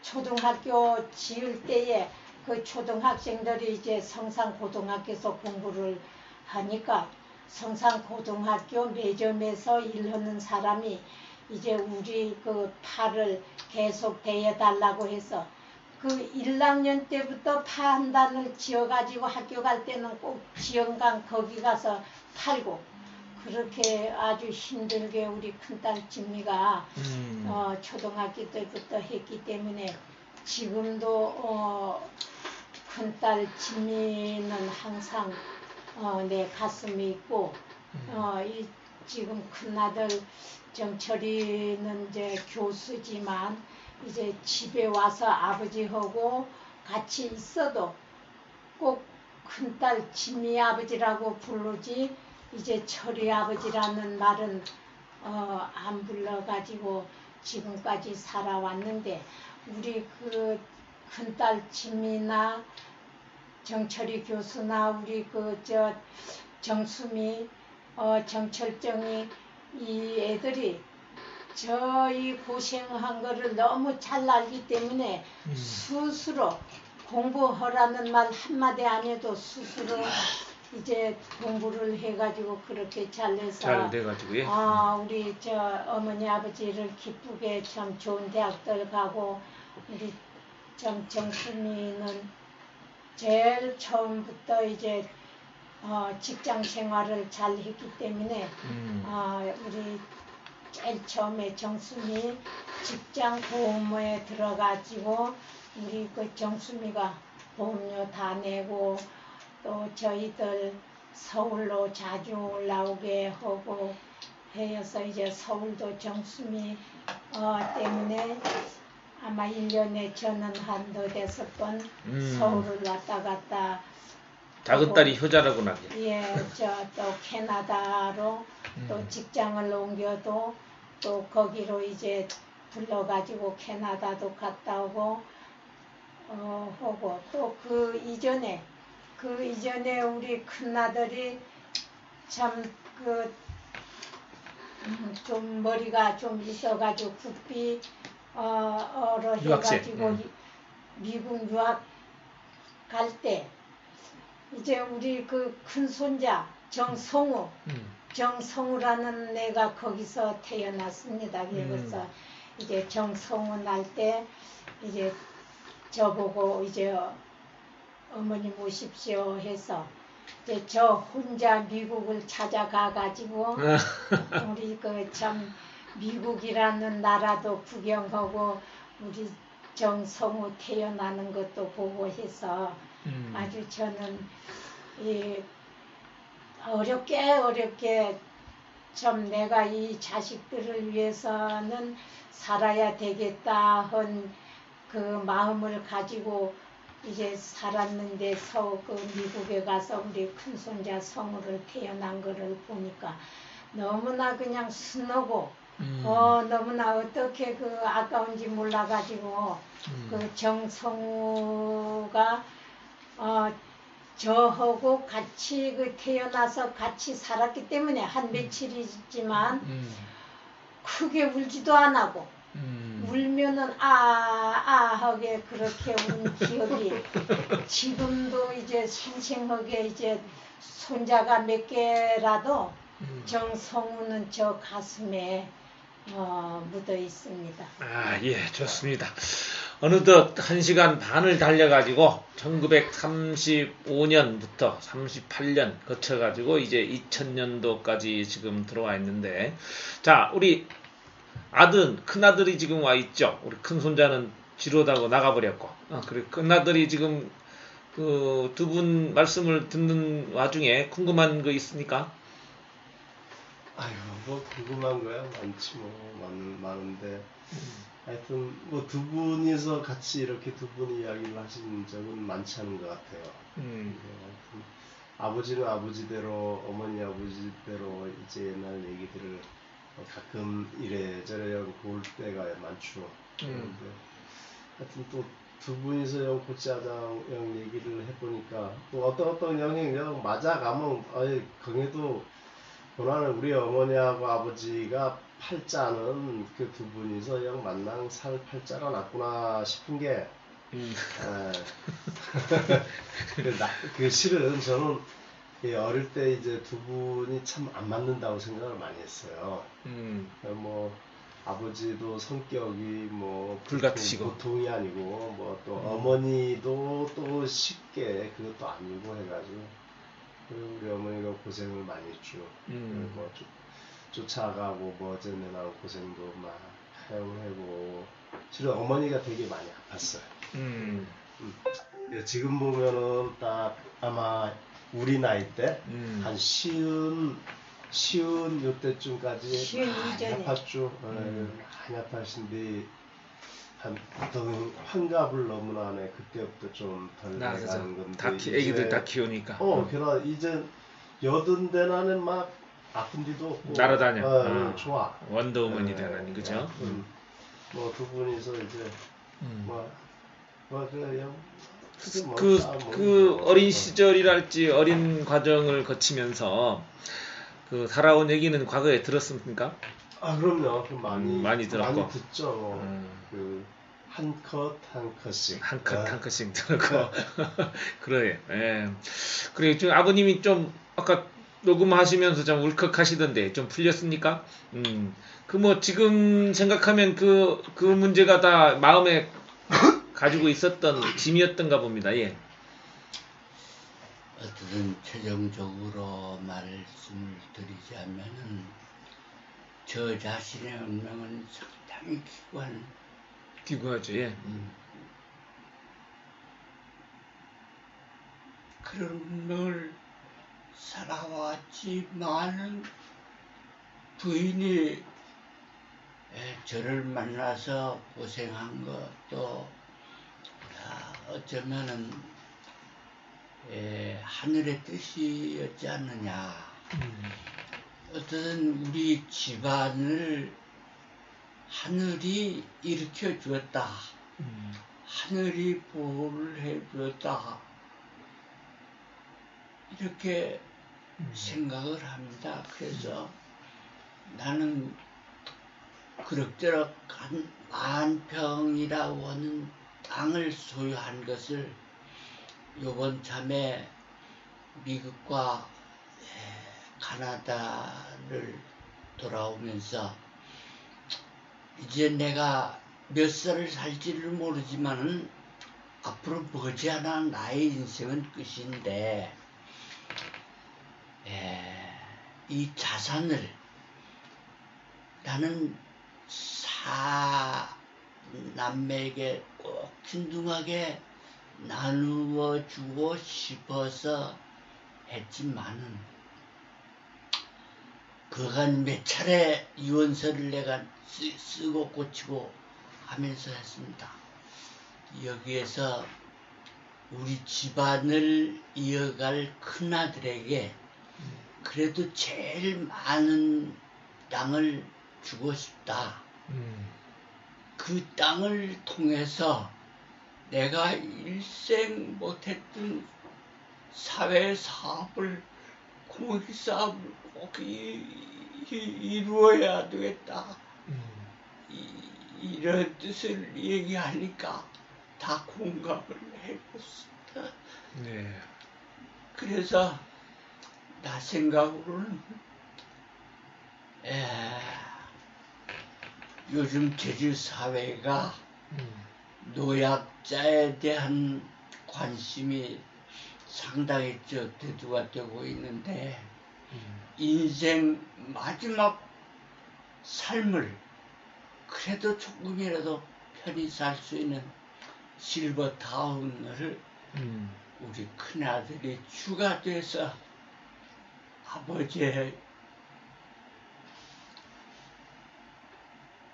초등학교 지을 때에 그 초등학생들이 이제 성산고등학교에서 공부를 하니까 성산고등학교 매점에서 일하는 사람이 이제 우리 그 파를 계속 대여달라고 해서 그 1학년 때부터 파 한 단을 지어가지고 학교 갈 때는 꼭 지연강 거기 가서 팔고 그렇게 아주 힘들게 우리 큰딸 진미가 초등학교 때부터 했기 때문에 지금도 큰딸 진미는 항상 내 가슴에 있고 지금 큰아들 정철이는 이제 교수지만 이제 집에 와서 아버지하고 같이 있어도 꼭 큰딸 진미 아버지라고 부르지 이제 철이 아버지라는 말은 안 불러가지고 지금까지 살아왔는데 우리 그 큰딸 진미나 정철이 교수나 우리 그 저 정수미 정철정이 이 애들이 저희 고생한 거를 너무 잘 알기 때문에 스스로 공부하라는 말 한마디 안 해도 스스로 이제 공부를 해가지고 그렇게 잘해서 잘 돼가지고 예. 우리 저 어머니 아버지를 기쁘게 참 좋은 대학들 가고 우리 참 정수미는 제일 처음부터 이제 직장 생활을 잘 했기 때문에 우리 제일 처음에 정수미 직장 보험에 들어가지고 우리 그 정수미가 보험료 다 내고 또 저희들 서울로 자주 올라오게 하고 해서 이제 서울도 정수미 때문에 아마 1년에 저는 한 4-5번 서울을 왔다 갔다 작은 딸이 효자라구나. 예, 또 캐나다로 또 직장을 옮겨도 또 거기로 이제 불러가지고 캐나다도 갔다 오고 하고 또 그 이전에 우리 큰아들이 참 그 좀 머리가 좀 있어가지고 국비 해가지고 미국 유학 갈 때 이제 우리 그 큰손자 정성우라는 애가 거기서 태어났습니다. 그래서 이제 정성우 날 때 이제 저보고 이제 어머니 모십시오 해서 이제 저 혼자 미국을 찾아가 가지고 우리 그 참 미국이라는 나라도 구경하고 우리 정성우 태어나는 것도 보고 해서 아주 저는 이 어렵게 참 내가 이 자식들을 위해서는 살아야 되겠다 한 그 마음을 가지고 이제 살았는데 그 미국에 가서 우리 큰손자 성우를 태어난 거를 보니까 너무나 그냥 순하고 너무나 어떻게 그 아까운지 몰라가지고 그 정성우가 저하고 같이 그 태어나서 같이 살았기 때문에 한 며칠이지만 크게 울지도 안 하고 울면은 하게 그렇게 운 기억이 지금도 이제 생생하게 이제 손자가 몇 개라도 정성우는 저 가슴에 묻어 있습니다. 아, 예, 좋습니다. 어느덧 1시간 반을 달려가지고 1935년부터 38년 거쳐가지고 이제 2000년도까지 지금 들어와 있는데, 자, 우리 큰아들이 지금 와 있죠. 우리 큰 손자는 지루하다고 나가버렸고, 그리고 큰아들이 지금 그 두 분 말씀을 듣는 와중에 궁금한 거 있습니까? 아유, 뭐 궁금한 거야 많지 뭐 많은데 하여튼 뭐 두 분이서 같이 이렇게 두 분이 이야기를 하시는 적은 많지 않은 것 같아요. 하여튼 아버지는 아버지대로, 어머니 아버지대로 이제 옛날 얘기들을 가끔 이래저래 볼 때가 많죠. 그런데 하여튼 또 두 분이서 영 곧자자 영 얘기를 해보니까 또 어떤 영이 영 맞아가면 거기도 보나는 우리 어머니하고 아버지가 팔자는 그 두 분이서 영 만난 살 팔자가 났구나 싶은 게 그 실은 저는 어릴 때 이제 두 분이 참 안 맞는다고 생각을 많이 했어요. 뭐 아버지도 성격이 뭐 불같으시고 보통이 아니고 뭐 또 어머니도 또 쉽게 그것도 아니고 해가지고 우리 어머니가 고생을 많이 했죠. 뭐 쫓아가고 뭐 어쩌느라고 고생도 막 하고 실은 어머니가 되게 많이 아팠어요. 지금 보면은 딱 아마 우리 나이 때 한 쉬운 요때쯤까지 많이 아팠죠. 많이 아파신데 한 환갑을 넘으나네 그때부터 좀 덜 나가는 건데 애기들 다 키우니까 게다가 이제 80대나는 막 아픈 데도 없고 날아다녀. 좋아. 원더우먼이 되라니 그죠? 뭐 두 분이서 이제 그냥 그 어린 시절이랄지 어린 과정을 거치면서 그 살아온 얘기는 과거에 들었습니까? 그럼요. 많이 들었고 많이 듣죠. 그 한 컷씩 한 컷씩 들었고 그래. 예. 그래 지금 아버님이 좀 아까 녹음하시면서 좀 울컥하시던데 좀 풀렸습니까? 그 뭐 지금 생각하면 그 문제가 다 마음에 가지고 있었던 짐이었던가 봅니다. 예. 어쨌든 최종적으로 말씀을 드리자면은 저 자신의 운명은 상당히 기구하죠. 예. 그런 운명을 살아왔지만은 부인이 저를 만나서 고생한 것도 어쩌면은 하늘의 뜻이었지 않느냐. 어떤 우리 집안을 하늘이 일으켜 주었다. 하늘이 보호를 해 주었다. 이렇게 생각을 합니다. 그래서 나는 그럭저럭 한 10,000평이라고 하는 땅을 소유한 것을 요번 참에 미국과 카나다를 돌아오면서 이제 내가 몇 살을 살지를 모르지만은 앞으로 머지않아 나의 인생은 끝인데 이 자산을 나는 남매에게 꼭 균등하게 나누어 주고 싶어서 했지만은 그간 몇 차례 유언서를 내가 쓰고 고치고 하면서 했습니다. 여기에서 우리 집안을 이어갈 큰아들에게 그래도 제일 많은 땅을 주고 싶다. 그 땅을 통해서 내가 일생 못했던 사회사업을 공익사업을 꼭 이루어야 되겠다. 이런 뜻을 얘기하니까 다 공감을 해줬습니다. 네. 그래서 나 생각으로는 요즘 제주 사회가 노약자에 대한 관심이 상당히 대두가 되고 있는데 인생 마지막 삶을 그래도 조금이라도 편히 살 수 있는 실버 타운을 우리 큰아들이 주가 돼서 아버지의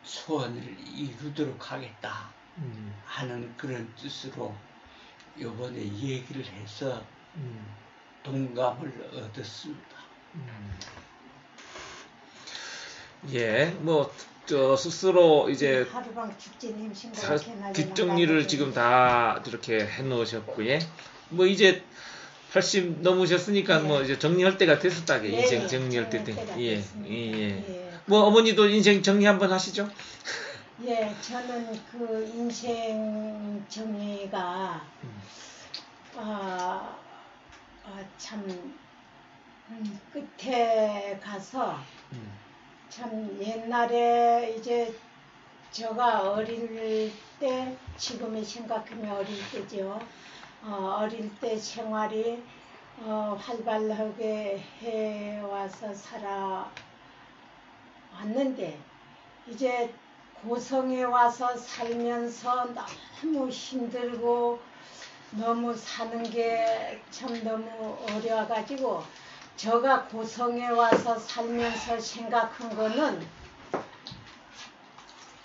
소원을 이루도록 하겠다 하는 그런 뜻으로 요번에 얘기를 해서 동감을 얻었습니다. 예, 뭐 저 스스로 이제 하루방 축제님 뒷정리를 지금 다 이렇게 해놓으셨고요. 뭐 이제 80 넘으셨으니까 뭐 이제 정리할 때가 됐었다게 인생 정리할 때. 예. 뭐 어머니도 인생 정리 한번 하시죠. 예, 저는 그 인생 정리가 참 끝에 가서 참 옛날에 이제 제가 어릴 때 지금에 생각하면 어릴 때죠. 어릴 때 생활이 활발하게 해와서 살아왔는데 이제 고성에 와서 살면서 너무 힘들고 너무 사는 게 참 너무 어려워가지고 제가 고성에 와서 살면서 생각한 거는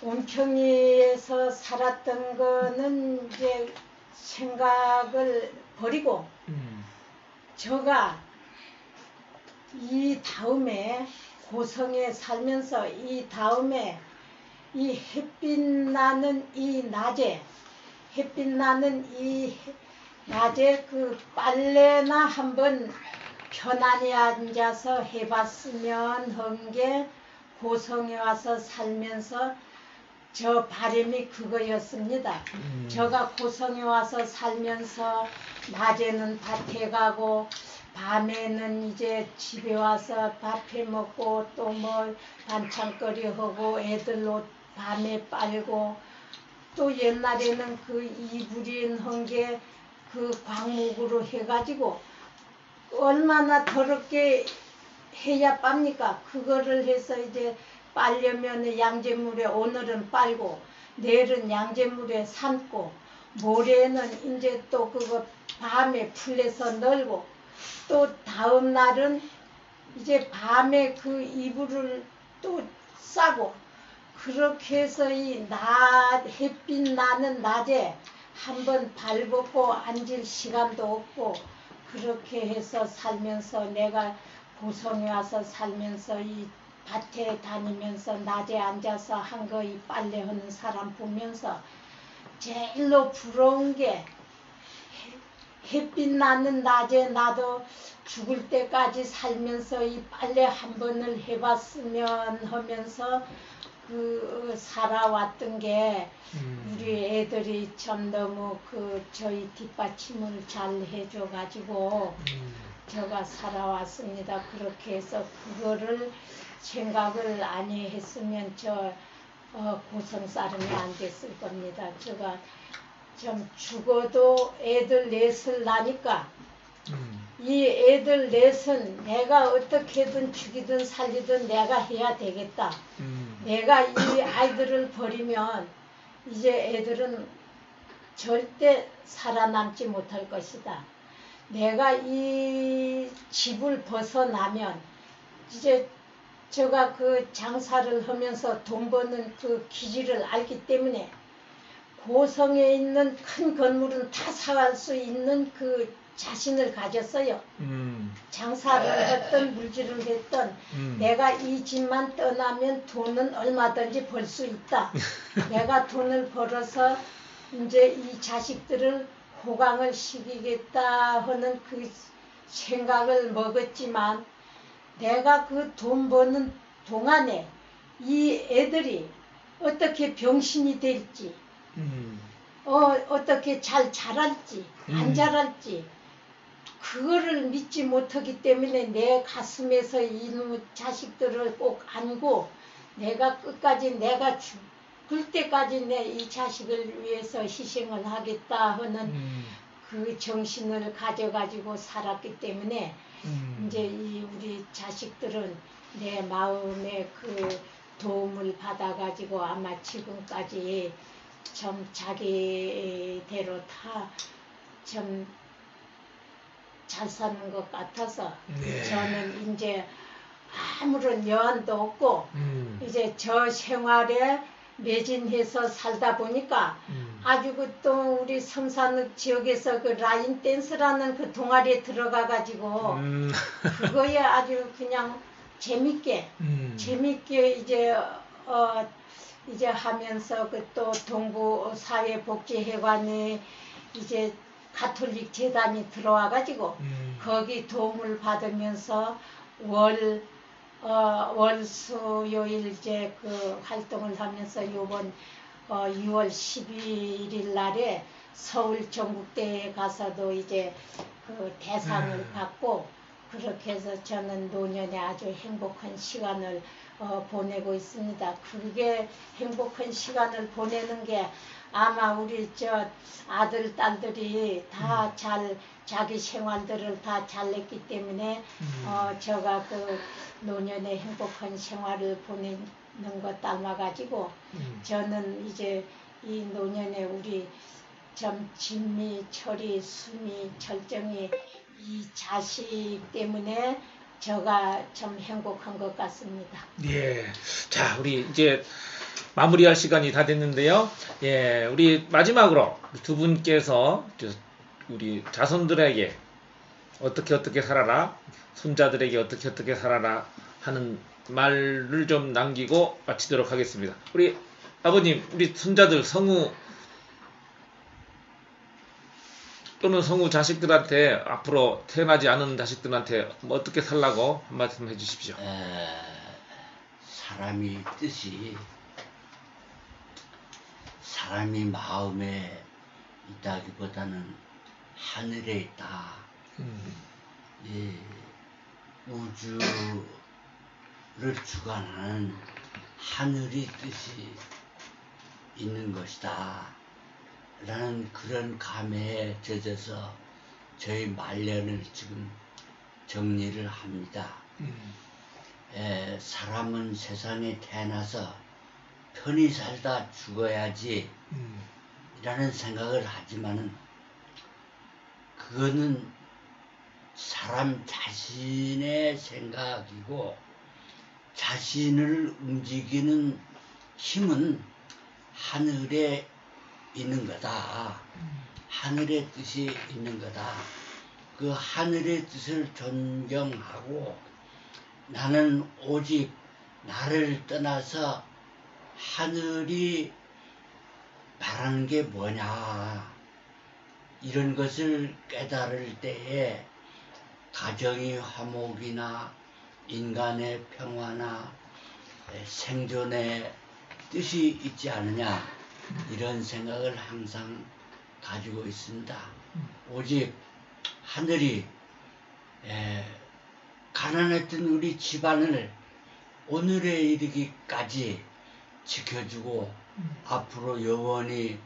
온평리에서 살았던 거는 이제 생각을 버리고 제가 이 다음에 고성에 살면서 이 다음에 이 햇빛 나는 이 낮에 그 빨래나 한번 편안히 앉아서 해봤으면 한 게 고성에 와서 살면서 저 바람이 그거였습니다. 제가 고성에 와서 살면서 낮에는 밭에 가고 밤에는 이제 집에 와서 밥 해 먹고 또 뭐 반찬거리 하고 애들 옷 밤에 빨고 또 옛날에는 그 이불인 한 게 그 광목으로 해가지고 얼마나 더럽게 해야 빱니까? 그거를 해서 이제 빨려면 양잿물에 오늘은 빨고 내일은 양잿물에 삶고 모레는 이제 또 그거 밤에 풀려서 널고 또 다음 날은 이제 밤에 그 이불을 또 싸고 그렇게 해서 이 햇빛 나는 낮에 한번 발 벗고 앉을 시간도 없고 그렇게 해서 살면서 내가 고성에 와서 살면서 이 밭에 다니면서 낮에 앉아서 한 거 이 빨래하는 사람 보면서 제일로 부러운 게 햇빛 나는 낮에 나도 죽을 때까지 살면서 이 빨래 한 번을 해봤으면 하면서 그 살아왔던 게 우리 애들이 참 너무 그 저희 뒷받침을 잘 해줘가지고 제가 살아왔습니다. 그렇게 해서 그거를 생각을 안 했으면 저 고성 사람이 안 됐을 겁니다. 제가 좀 죽어도 애들 넷을 낳으니까 이 애들 넷은 내가 어떻게든 죽이든 살리든 내가 해야 되겠다. 내가 이 아이들을 버리면 이제 애들은 절대 살아남지 못할 것이다. 내가 이 집을 벗어나면 이제 제가 그 장사를 하면서 돈 버는 그 기질을 알기 때문에 고성에 있는 큰 건물은 다 사갈 수 있는 그 자신을 가졌어요. 장사를 했던 물질을 했던 내가 이 집만 떠나면 돈은 얼마든지 벌 수 있다. 내가 돈을 벌어서 이제 이 자식들을 호강을 시키겠다 하는 그 생각을 먹었지만 내가 그 돈 버는 동안에 이 애들이 어떻게 병신이 될지 어떻게 잘 자랄지 안 자랄지 그거를 믿지 못하기 때문에 내 가슴에서 이놈의 자식들을 꼭 안고 내가 끝까지 내가 죽을 때까지 내 이 자식을 위해서 희생을 하겠다 하는 그 정신을 가져가지고 살았기 때문에 이제 이 우리 자식들은 내 마음에 그 도움을 받아가지고 아마 지금까지 좀 자기대로 다 좀 잘 사는 것 같아서 네. 저는 이제 아무런 여한도 없고 이제 저 생활에 매진해서 살다 보니까 아주 그 또 우리 성산 지역에서 그 라인 댄스라는 그 동아리에 들어가 가지고 그거에 아주 그냥 재밌게 이제 이제 하면서 그 또 동부 사회복지회관에 이제 가톨릭 재단이 들어와 가지고 거기 도움을 받으면서 월 수요일 이제 그 활동을 하면서 요번 6월 11일 날에 서울 전국대회에 가서도 이제 그 대상을 받고 그렇게 해서 저는 노년에 아주 행복한 시간을 보내고 있습니다. 그게 행복한 시간을 보내는 게 아마 우리 저 아들, 딸들이 다 잘 자기 생활들을 다 잘냈기 때문에 제가 그 노년에 행복한 생활을 보내는 것 닮아가지고 저는 이제 이 노년에 우리 좀 진미, 철이, 수미, 철정이 이 자식 때문에 제가 좀 행복한 것 같습니다. 예. 자, 우리 이제 마무리할 시간이 다 됐는데요. 예, 우리 마지막으로 두 분께서 우리 자손들에게 어떻게 살아라, 손자들에게 어떻게 살아라 하는 말을 좀 남기고 마치도록 하겠습니다. 우리 아버님, 우리 손자들 성우 또는 성우 자식들한테 앞으로 태어나지 않은 자식들한테 뭐 어떻게 살라고 한 말씀 해주십시오. 사람이 뜻이 사람이 마음에 있다기보다는 하늘에 있다. 예, 우주를 주관하는 하늘의 뜻이 있는 것이다. 라는 그런 감회에 젖어서 저희 말년을 지금 정리를 합니다. 사람은 세상에 태어나서 편히 살다 죽어야지 라는 생각을 하지만은 그거는 사람 자신의 생각이고 자신을 움직이는 힘은 하늘에 있는 거다. 하늘의 뜻이 있는 거다. 그 하늘의 뜻을 존경하고 나는 오직 나를 떠나서 하늘이 바라는 게 뭐냐 이런 것을 깨달을 때에 가정의 화목이나 인간의 평화나 생존의 뜻이 있지 않느냐 이런 생각을 항상 가지고 있습니다. 오직 하늘이 가난했던 우리 집안을 오늘에 이르기까지 지켜주고 앞으로 영원히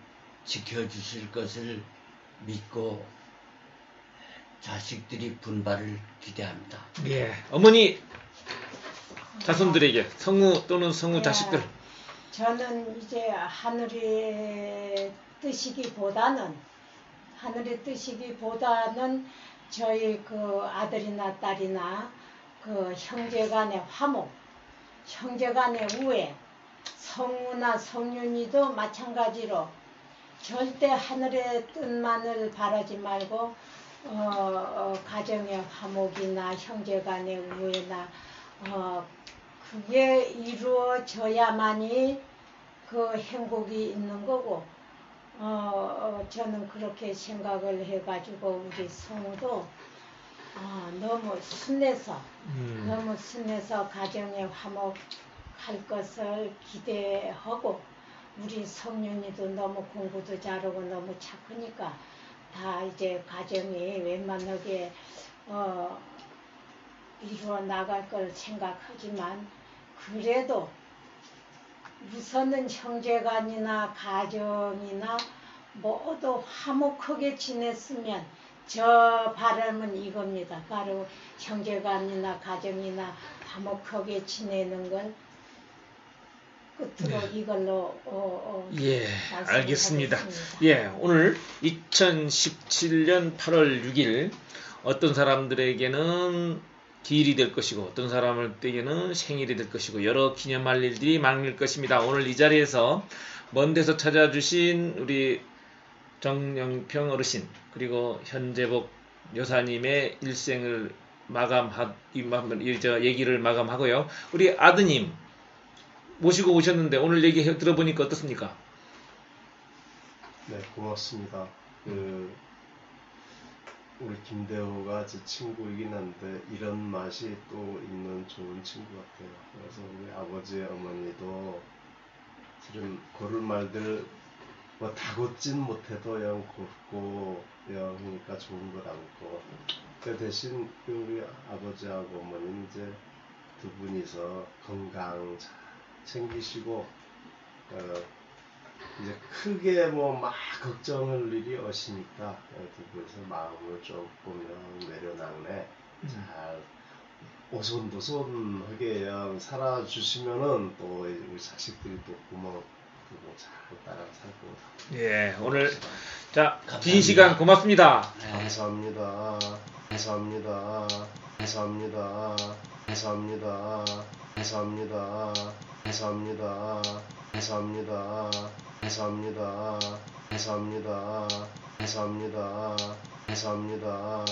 지켜주실 것을 믿고 자식들이 분발을 기대합니다. 예, 어머니 자손들에게 성우 또는 성우 자식들. 저는 이제 하늘의 뜻이기보다는 저희 그 아들이나 딸이나 그 형제간의 화목, 형제간의 우애, 성우나 성윤이도 마찬가지로 절대 하늘의 뜻만을 바라지 말고 가정의 화목이나 형제간의 우애나 그게 이루어져야만이 그 행복이 있는 거고 저는 그렇게 생각을 해가지고 우리 성우도 너무 순해서 가정의 화목할 것을 기대하고 우리 성윤이도 너무 공부도 잘하고 너무 착하니까 다 이제 가정이 웬만하게 이루어 나갈 걸 생각하지만 그래도 우선은 형제간이나 가정이나 모두 화목하게 지냈으면 저 바람은 이겁니다. 바로 형제간이나 가정이나 화목하게 지내는 걸 끝으로 네. 이걸로 예, 알겠습니다. 하겠습니다. 예, 오늘 2017년 8월 6일 어떤 사람들에게는 기일이 될 것이고 어떤 사람들에게는 생일이 될 것이고 여러 기념할 일들이 많을 것입니다. 오늘 이 자리에서 먼 데서 찾아주신 우리 정영평 어르신 그리고 현재복 여사님의 일생을 얘기를 마감하고요. 우리 아드님 모시고 오셨는데 오늘 얘기 들어보니까 어떻습니까? 네, 고맙습니다. 우리 김대호가 제 친구이긴 한데 이런 맛이 또 있는 좋은 친구 같아요. 그래서 우리 아버지 어머니도 실은 고를 말들 뭐 다 곧진 못해도 영 곱고 영 하니까 좋은 걸 안고 그 대신 우리 아버지하고 어머니는 이제 두 분이서 건강 잘 챙기시고 이제 크게 뭐 막 걱정할 일이 없으니까 두 분이서 마음을 조금 내려놨네 잘 오손도손하게 살아주시면은 또 우리 자식들이 또 고마워 잘 따라 살 거다. 예, 오늘 자, 긴 시간 고맙습니다. 감사합니다. 감사합니다. 감사합니다. 감사합니다. 감사합니다. 감사합니다. 감사합니다. 감사합니다. 감사합니다. 감사합니다. 감사합니다.